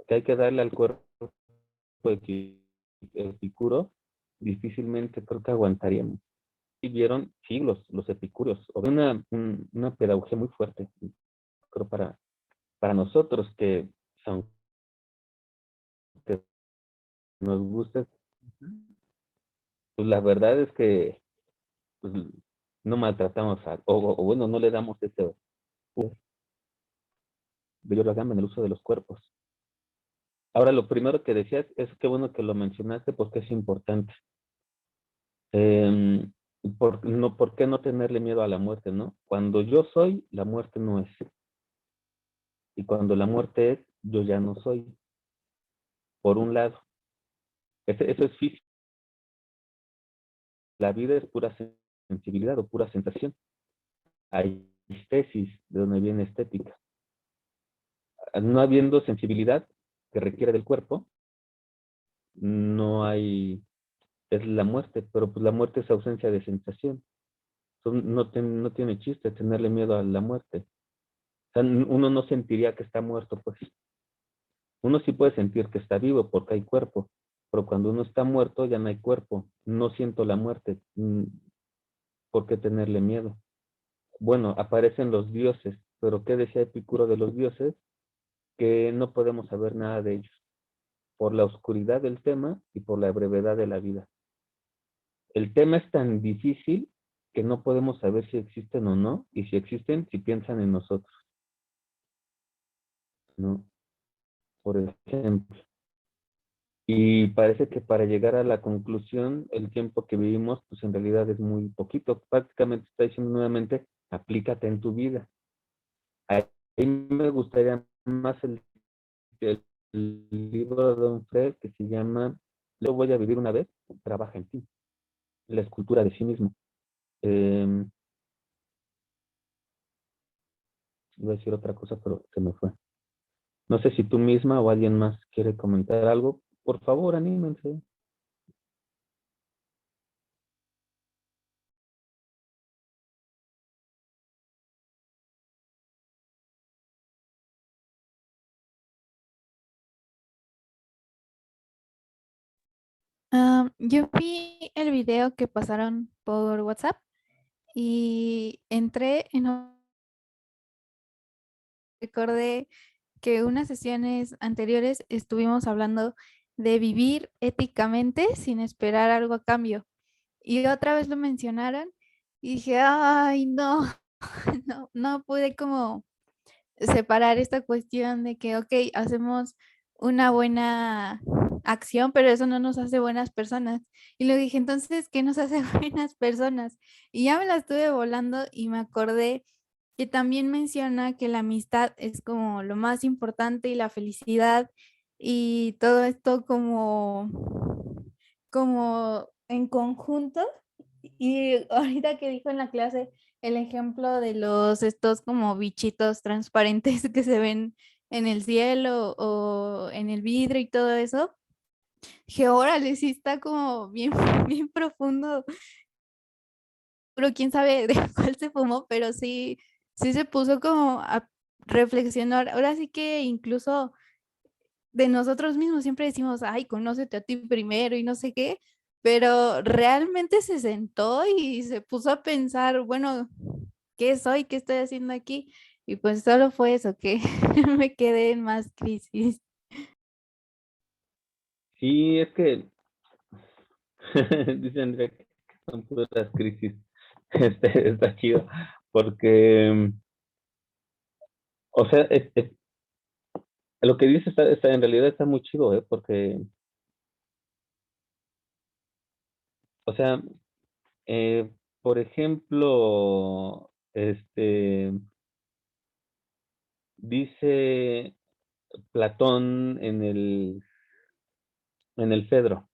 que hay que darle al cuerpo epicuro, difícilmente creo que aguantaríamos. Y vieron siglos los epicúreos, o una pedagogía muy fuerte, creo, para nosotros que, aunque nos gusta, pues la verdad es que pues, no maltratamos o bueno, no le damos ese bello la gama en el uso de los cuerpos. Ahora, lo primero que decías es que bueno que lo mencionaste porque es importante. Eh, ¿Por qué no tenerle miedo a la muerte, no? Cuando yo soy, la muerte no es. Y cuando la muerte es, yo ya no soy. Por un lado, eso es físico. La vida es pura sensibilidad o pura sensación. Hay estesis, de donde viene estética. No habiendo sensibilidad que requiere del cuerpo, no hay, es la muerte, pero pues la muerte es ausencia de sensación. Entonces, no tiene chiste tenerle miedo a la muerte. O sea, uno no sentiría que está muerto, pues. Uno sí puede sentir que está vivo porque hay cuerpo, pero cuando uno está muerto ya no hay cuerpo. No siento la muerte. ¿Por qué tenerle miedo? Bueno, aparecen los dioses, pero ¿qué decía Epicuro de los dioses? Que no podemos saber nada de ellos. por la oscuridad del tema y por la brevedad de la vida. El tema es tan difícil que no podemos saber si existen o no, y si existen, si piensan en nosotros, ¿no? Por ejemplo. Y parece que para llegar a la conclusión, el tiempo que vivimos, pues en realidad es muy poquito. Prácticamente está diciendo nuevamente, aplícate en tu vida. Ahí me gustaría más el libro de Don Fred que se llama Lo voy a vivir una vez, trabaja en ti, la escultura de sí mismo. Eh, Iba a decir otra cosa, pero se me fue. No sé si tú misma o alguien más quiere comentar algo. Por favor, anímense. Yo vi el video que pasaron por WhatsApp y entré y no recordé que unas sesiones anteriores estuvimos hablando de vivir éticamente sin esperar algo a cambio. Y otra vez lo mencionaron y dije, ay, no, no pude como separar esta cuestión de que, ok, hacemos una buena acción, pero eso no nos hace buenas personas. Y le dije, entonces, ¿qué nos hace buenas personas? Y ya me la estuve volando y me acordé que también menciona que la amistad es como lo más importante y la felicidad y todo esto como en conjunto. Y ahorita que dijo en la clase el ejemplo de estos como bichitos transparentes que se ven en el cielo o en el vidrio y todo eso, dije, órale, sí está como bien, bien profundo, pero quién sabe de cuál se fumó, pero sí, sí se puso como a reflexionar. Ahora sí que incluso de nosotros mismos siempre decimos, ay, conócete a ti primero y no sé qué, pero realmente se sentó y se puso a pensar, bueno, ¿qué soy? ¿Qué estoy haciendo aquí? Y pues solo fue eso, que me quedé en más crisis. Sí, es que dice Andrea que son puras crisis. Está chido, porque, o sea, lo que dice en realidad está muy chido, ¿eh? Porque, o sea, eh, por ejemplo, dice Platón en el Fedro,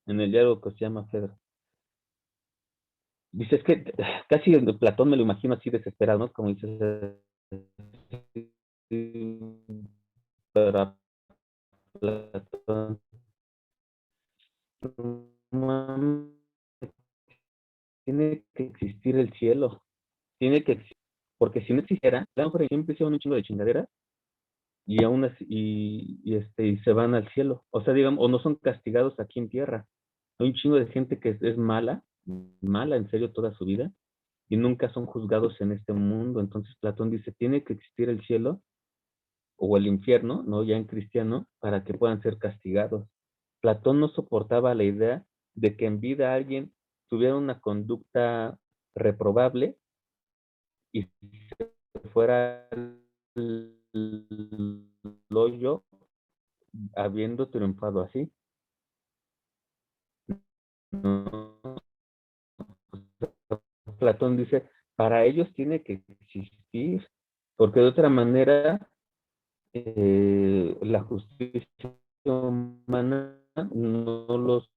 en el diálogo que se llama Fedro. Dice, es que casi Platón me lo imagino así desesperado, ¿no? Como dices, para Platón, tiene que existir el cielo, tiene que existir, porque si no existiera, a lo mejor siempre hicieron un chingo de chingaderas y aún así, y se van al cielo, o sea, digamos, o no son castigados aquí en tierra. Hay un chingo de gente que es mala, mala en serio toda su vida, y nunca son juzgados en este mundo. Entonces Platón dice, tiene que existir el cielo o el infierno, ¿no? Ya en cristiano, para que puedan ser castigados. Platón no soportaba la idea de que en vida alguien tuviera una conducta reprobable y se fuera al hoyo habiendo triunfado así. ¿No? Platón dice, para ellos tiene que existir, porque de otra manera la justicia humana no los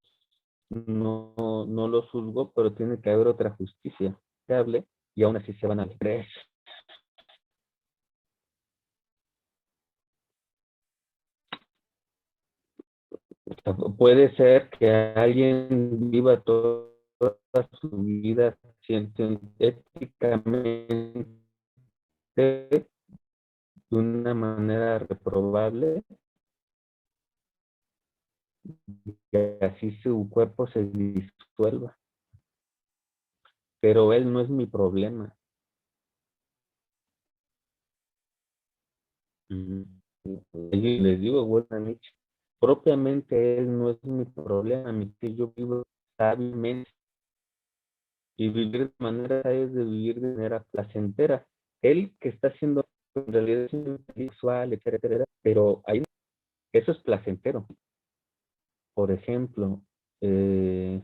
juzgó, pero tiene que haber otra justicia que hable, y aún así se van a creer. O sea, puede ser que alguien viva toda su vida éticamente de una manera reprobable, y así su cuerpo se disuelva. Pero él no es mi problema. Y les digo, buena noche. propiamente él no es mi problema, que yo vivo sabiamente y vivir de manera es de vivir de manera placentera. Él que está haciendo en realidad es sexual, etcétera, etcétera, pero ahí eso es placentero. Por ejemplo, pero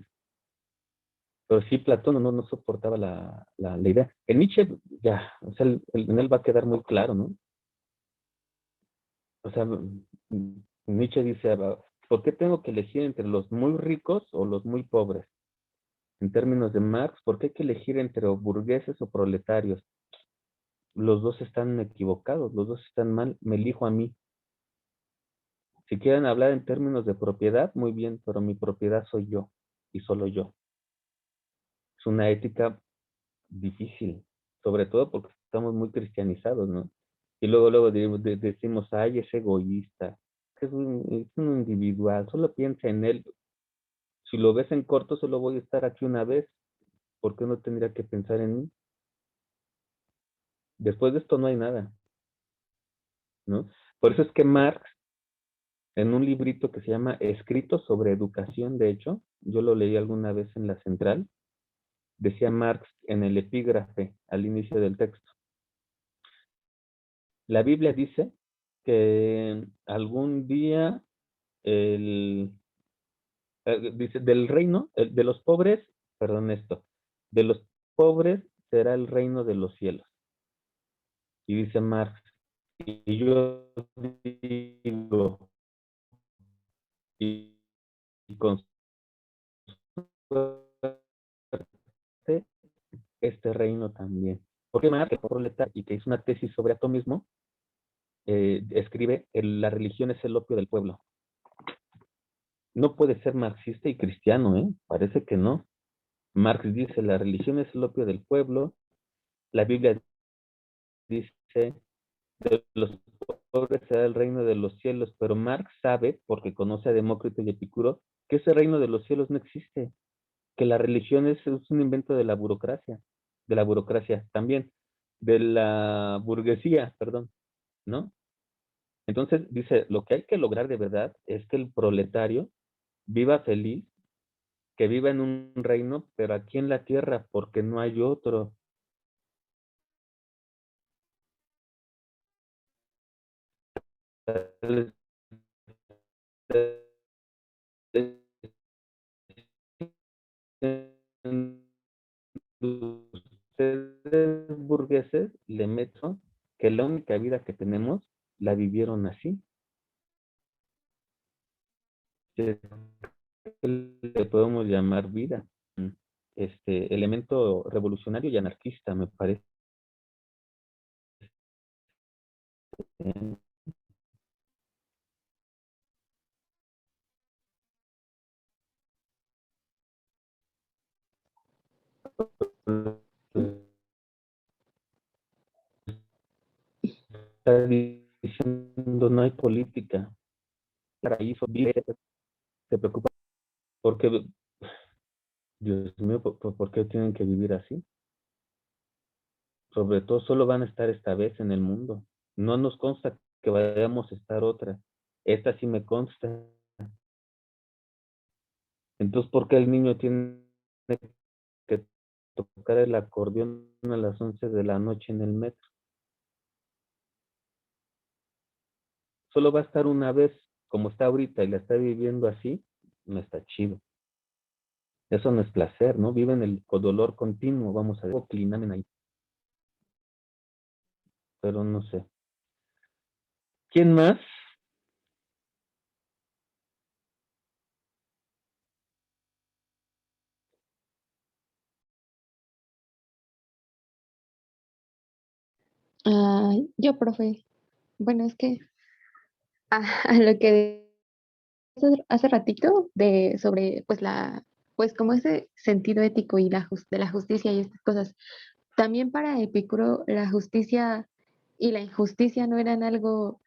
sí, Platón no soportaba la idea. En Nietzsche, ya, o sea, en él va a quedar muy claro, ¿no? O sea, Nietzsche dice, ¿por qué tengo que elegir entre los muy ricos o los muy pobres? En términos de Marx, ¿por qué hay que elegir entre burgueses o proletarios? Los dos están equivocados, los dos están mal, me elijo a mí. Si quieren hablar en términos de propiedad, muy bien, pero mi propiedad soy yo y solo yo. Es una ética difícil, sobre todo porque estamos muy cristianizados, ¿no? Y luego decimos, ay, es egoísta, es un individual, solo piensa en él. Si lo ves en corto, solo voy a estar aquí una vez, ¿por qué no tendría que pensar en mí? Después de esto no hay nada, ¿no? Por eso es que Marx, en un librito que se llama Escritos sobre Educación, de hecho, yo lo leí alguna vez en la central, decía Marx en el epígrafe al inicio del texto, la Biblia dice que algún día dice, del reino, de los pobres, perdón esto, de los pobres será el reino de los cielos. Y dice Marx, y yo digo, y, y con suerte, este reino también. Porque Marx, proletario, y que hizo una tesis sobre atomismo, escribe, la religión es el opio del pueblo. No puede ser marxista y cristiano, ¿eh? Parece que no. Marx dice, la religión es el opio del pueblo, la Biblia dice, de los pobres será el reino de los cielos, pero Marx sabe, porque conoce a Demócrito y Epicuro, que ese reino de los cielos no existe, que la religión es un invento de la burocracia también, de la burguesía, perdón, ¿no? Entonces dice, lo que hay que lograr de verdad es que el proletario viva feliz, que viva en un reino, pero aquí en la tierra, porque no hay otro. Ustedes burgueses le meto que la única vida que tenemos la vivieron así. ¿Qué le podemos llamar vida? Elemento revolucionario y anarquista, me parece. Está diciendo no hay política. Paraíso, vive, se preocupa porque, Dios mío, ¿por qué tienen que vivir así? Sobre todo solo van a estar esta vez en el mundo. No nos consta que vayamos a estar otra. Esta sí me consta. Entonces, ¿por qué el niño tiene que tocar el acordeón a las 11 de la noche en el metro? Solo va a estar una vez, como está ahorita, y la está viviendo así, no está chido. Eso no es placer, ¿no? Viven el dolor continuo, vamos a ver, clinamen ahí. Pero no sé. ¿Quién más? Yo, profe. Bueno, es que a lo que hace ratito de sobre pues pues como ese sentido ético y de la justicia y estas cosas. También para Epicuro la justicia y la injusticia no eran algo,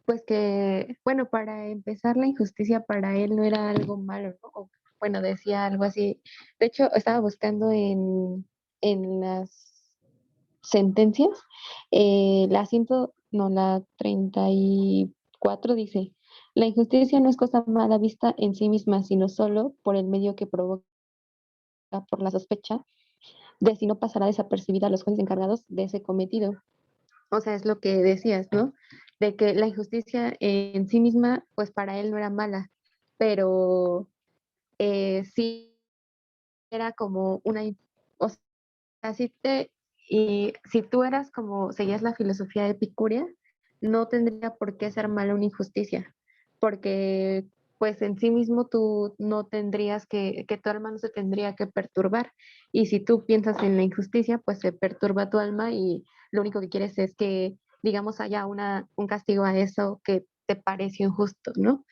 pues que, bueno, para empezar la injusticia para él no era algo malo, ¿no? O, bueno, decía algo así. De hecho, estaba buscando en las sentencias, la 100, no, la 34 dice, La injusticia no es cosa mala vista en sí misma, sino solo por el medio que provoca por la sospecha de si no pasará desapercibida a los jueces encargados de ese cometido. O sea, es lo que decías, ¿no? De que la injusticia en sí misma, pues para él no era mala, pero sí era como una, o sea, y si tú eras como, seguías la filosofía epicurea, no tendría por qué ser mala una injusticia, porque pues en sí mismo tú no tendrías que tu alma no se tendría que perturbar. Y si tú piensas en la injusticia, pues se perturba tu alma y lo único que quieres es que, digamos, haya un castigo a eso que te pareció injusto, ¿no?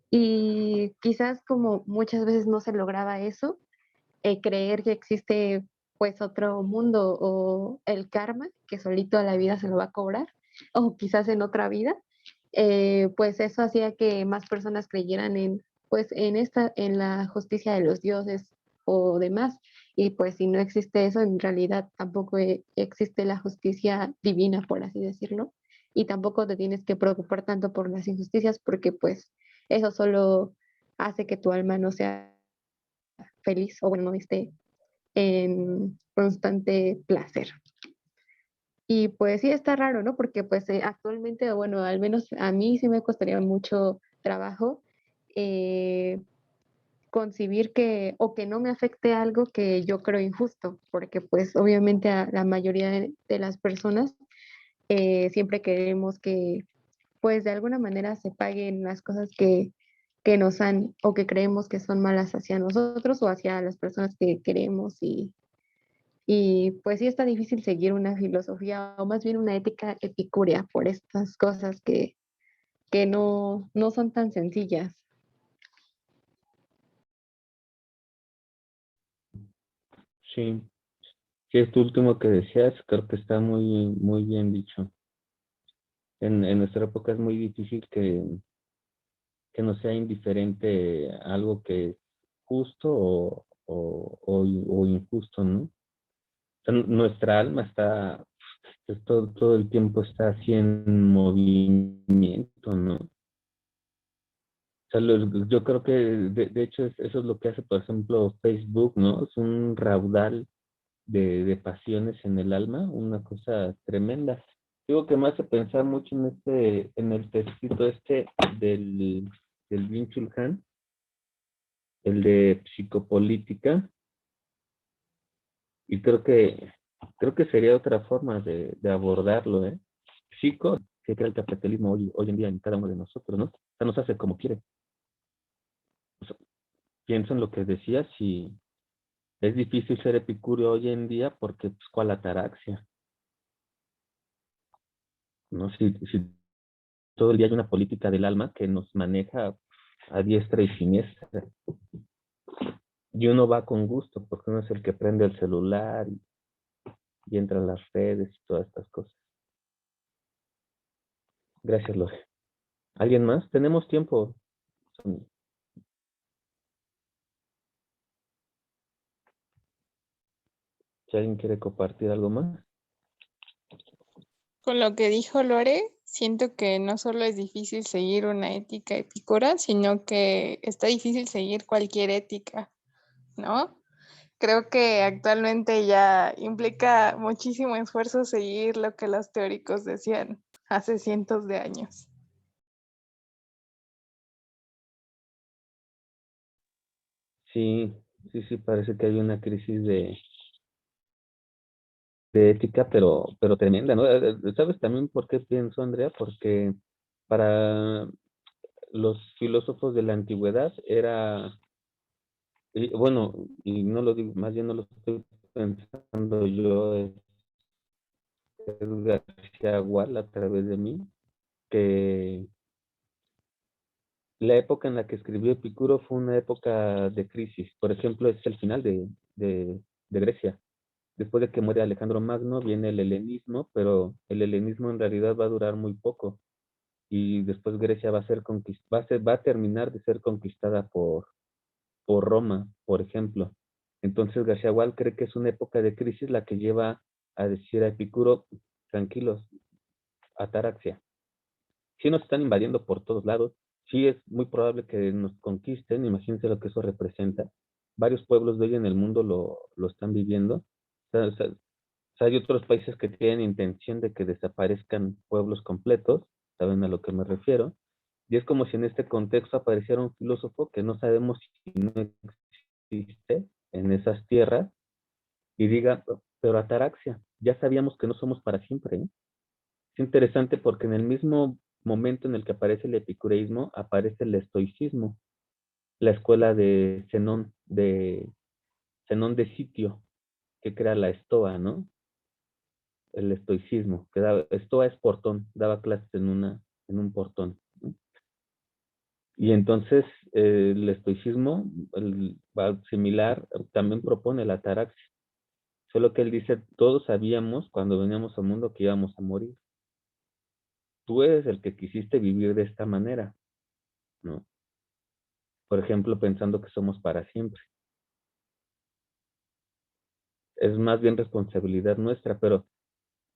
Y quizás como muchas veces no se lograba eso, creer que existe pues otro mundo o el karma, que solito a la vida se lo va a cobrar, o quizás en otra vida, pues eso hacía que más personas creyeran en, pues en la justicia de los dioses o demás. Y pues si no existe eso, en realidad tampoco existe la justicia divina, por así decirlo. Y tampoco te tienes que preocupar tanto por las injusticias porque pues eso solo hace que tu alma no sea feliz o bueno, no esté en constante placer. Y pues sí está raro, ¿no? Porque pues actualmente, o bueno, al menos a mí sí me costaría mucho trabajo eh, concebir que o que no me afecte algo que yo creo injusto, porque pues obviamente a la mayoría de las personas siempre queremos que pues de alguna manera se paguen las cosas que nos han o que creemos que son malas hacia nosotros o hacia las personas que queremos y pues sí está difícil seguir una filosofía o más bien una ética epicúrea por estas cosas que no son tan sencillas. Sí, sí, esto último que decías, creo que está muy bien dicho. En nuestra época es muy difícil que no sea indiferente algo que es justo o injusto, ¿no? O sea, nuestra alma está, pues, todo el tiempo está así en movimiento, ¿no? O sea, yo creo que de hecho eso es lo que hace, por ejemplo, Facebook, ¿no? Es un raudal de pasiones en el alma, una cosa tremenda. Digo que me hace pensar mucho en el textito del Byung-Chul Han, el de psicopolítica, y creo que sería otra forma de abordarlo, ¿eh? Psico, que crea el capitalismo hoy en día en cada uno de nosotros, ¿no? O sea, nos hace como quiere. O sea, pienso en lo que decías y es difícil ser epicúreo hoy en día porque, pues, ¿cuál ataraxia? ¿No? Si todo el día hay una política del alma que nos maneja a diestra y siniestra. Y uno va con gusto, porque uno es el que prende el celular y entra a las redes y todas estas cosas. Gracias, Lore. ¿Alguien más? Tenemos tiempo. Si alguien quiere compartir algo más. Con lo que dijo Lore, siento que no solo es difícil seguir una ética epicúrea, sino que está difícil seguir cualquier ética, ¿no? Creo que actualmente ya implica muchísimo esfuerzo seguir lo que los teóricos decían hace cientos de años. Sí, sí, parece que hay una crisis de ética, pero tremenda, ¿no? ¿Sabes también por qué pienso, Andrea? Porque para los filósofos de la antigüedad era, y bueno, y no lo digo, más bien no lo estoy pensando yo, es García Gual a través de mí, que la época en la que escribió Epicuro fue una época de crisis. Por ejemplo, es el final de Grecia. Después de que muere Alejandro Magno, viene el helenismo, pero el helenismo en realidad va a durar muy poco. Y después Grecia va a ser va a terminar de ser conquistada por Roma, por ejemplo. Entonces García Gual cree que es una época de crisis la que lleva a decir a Epicuro, tranquilos, ataraxia. Sí nos están invadiendo por todos lados, sí es muy probable que nos conquisten, imagínense lo que eso representa. Varios pueblos de hoy en el mundo lo están viviendo. O sea, hay otros países que tienen intención de que desaparezcan pueblos completos, ¿saben a lo que me refiero? Y es como si en este contexto apareciera un filósofo que no sabemos si no existe en esas tierras y diga, pero ataraxia, ya sabíamos que no somos para siempre, ¿eh? Es interesante porque en el mismo momento en el que aparece el epicureísmo, aparece el estoicismo, la escuela de Zenón de Sitio, que crea la estoa, ¿no? El estoicismo, que estoa es portón, daba clases en un portón, ¿no? Y entonces el estoicismo, similar, también propone la ataraxia, solo que él dice, todos sabíamos cuando veníamos al mundo que íbamos a morir. Tú eres el que quisiste vivir de esta manera, ¿no? Por ejemplo, pensando que somos para siempre. Es más bien responsabilidad nuestra, pero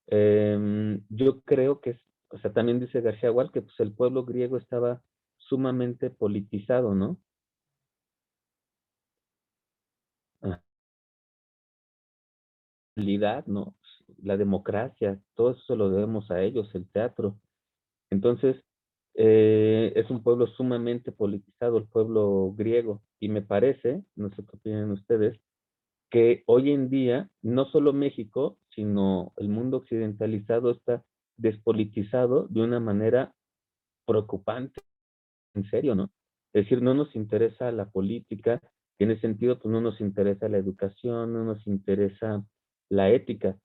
yo creo que es, o sea, también dice García Gual que pues, el pueblo griego estaba sumamente politizado, ¿no? Ah, la realidad, ¿no? La democracia, todo eso se lo debemos a ellos, el teatro. Entonces, es un pueblo sumamente politizado, el pueblo griego, y me parece, no sé qué opinan ustedes, que hoy en día no solo México, sino el mundo occidentalizado está despolitizado de una manera preocupante, en serio, ¿no? Es decir, no nos interesa la política, y en ese sentido, pues no nos interesa la educación, no nos interesa la ética.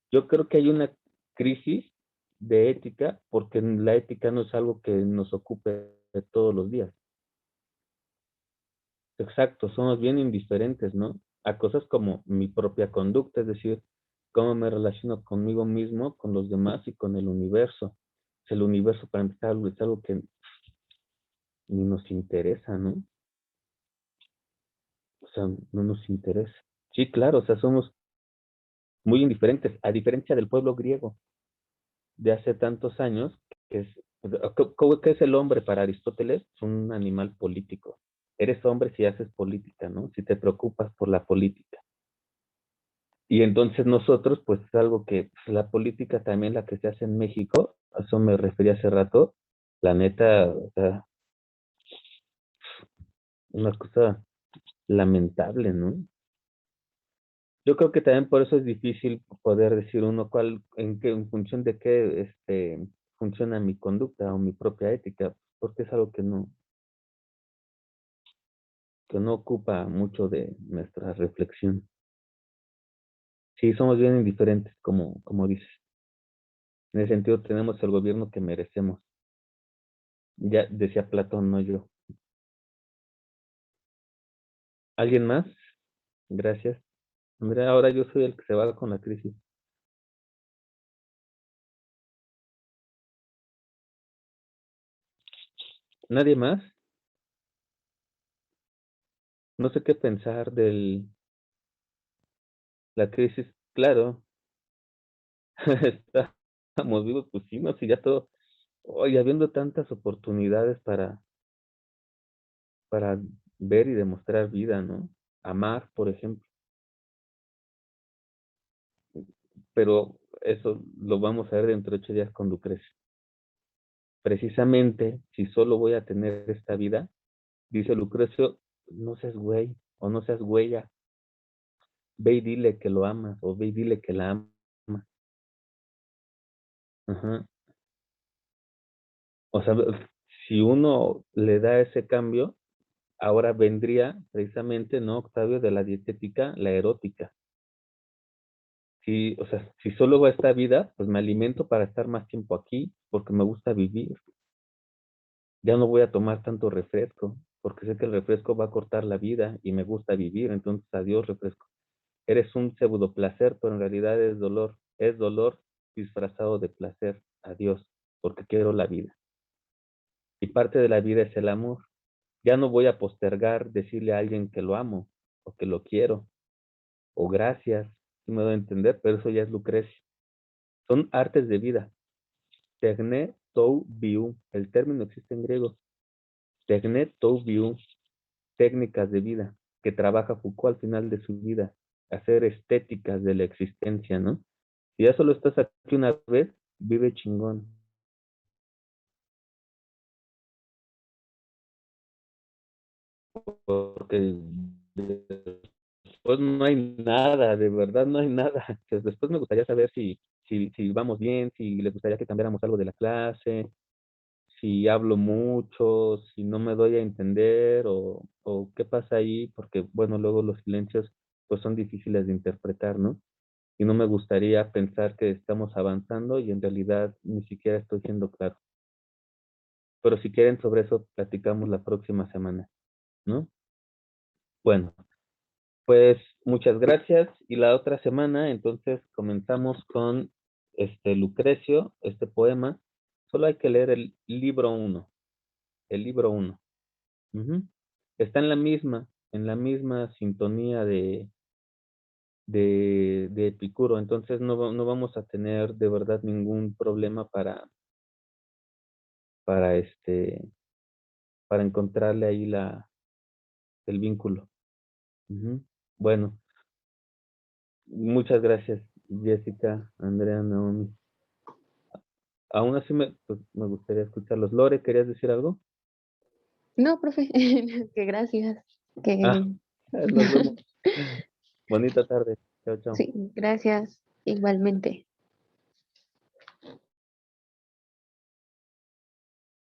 Yo creo que hay una crisis de ética porque la ética no es algo que nos ocupe todos los días. Exacto, somos bien indiferentes, ¿no? A cosas como mi propia conducta, es decir, cómo me relaciono conmigo mismo, con los demás y con el universo. El universo, para empezar, es algo que ni nos interesa, ¿no? O sea, no nos interesa. Sí, claro, o sea, somos muy indiferentes, a diferencia del pueblo griego de hace tantos años, que es, ¿qué es el hombre para Aristóteles? Es un animal político. Eres hombre si haces política, ¿no? Si te preocupas por la política. Y entonces nosotros, pues es algo que pues, la política también la que se hace en México, a eso me refería hace rato, la neta, o sea, una cosa lamentable, ¿no? Yo creo que también por eso es difícil poder decir uno en función de qué funciona mi conducta o mi propia ética, porque es algo que no ocupa mucho de nuestra reflexión. Sí, somos bien indiferentes, como dices. En ese sentido, tenemos el gobierno que merecemos. Ya decía Platón, no yo. ¿Alguien más? Gracias. Andrea, ahora yo soy el que se va con la crisis. ¿Nadie más? No sé qué pensar de la crisis. Claro, estamos vivos, pues sí, no, si ya todo, hoy habiendo tantas oportunidades para ver y demostrar vida, ¿no? Amar, por ejemplo, pero eso lo vamos a ver dentro de 8 días con Lucrecia. Precisamente, si solo voy a tener esta vida, dice Lucrecio, no seas güey o no seas güeya, ve y dile que lo amas o ve y dile que la amas. Ajá. O sea, si uno le da ese cambio, ahora vendría precisamente, ¿no, Octavio, de la dietética, la erótica? Si, o sea, si solo va esta vida, pues me alimento para estar más tiempo aquí, porque me gusta vivir. Ya no voy a tomar tanto refresco, porque sé que el refresco va a cortar la vida y me gusta vivir, entonces adiós refresco. Eres un pseudo placer, pero en realidad es dolor disfrazado de placer. Adiós, porque quiero la vida. Y parte de la vida es el amor. Ya no voy a postergar decirle a alguien que lo amo o que lo quiero o gracias, si me doy a entender, pero eso ya es Lucrecia. Son artes de vida. Tegne tou biu, el término existe en griego. Tegnet View, técnicas de vida, que trabaja Foucault al final de su vida, hacer estéticas de la existencia, ¿no? Si ya solo estás aquí una vez, vive chingón. Porque después no hay nada, de verdad no hay nada. Pues después me gustaría saber si vamos bien, si les gustaría que cambiáramos algo de la clase, si hablo mucho, si no me doy a entender o qué pasa ahí, porque bueno, luego los silencios pues son difíciles de interpretar, ¿no? Y no me gustaría pensar que estamos avanzando y en realidad ni siquiera estoy siendo claro. Pero si quieren sobre eso platicamos la próxima semana, ¿no? Bueno, pues muchas gracias y la otra semana entonces comenzamos con Lucrecio, este poema. Solo hay que leer el libro uno. Ujú. Está en la misma sintonía de Epicuro, entonces no vamos a tener de verdad ningún problema para para encontrarle ahí el vínculo. Ujú. Bueno, muchas gracias, Jessica, Andrea, Naomi. Aún así pues, me gustaría escucharlos. Lore, ¿querías decir algo? No, profe, que gracias. Ah, Que nos vemos. Bonita tarde. Chao, chao. sí, gracias igualmente.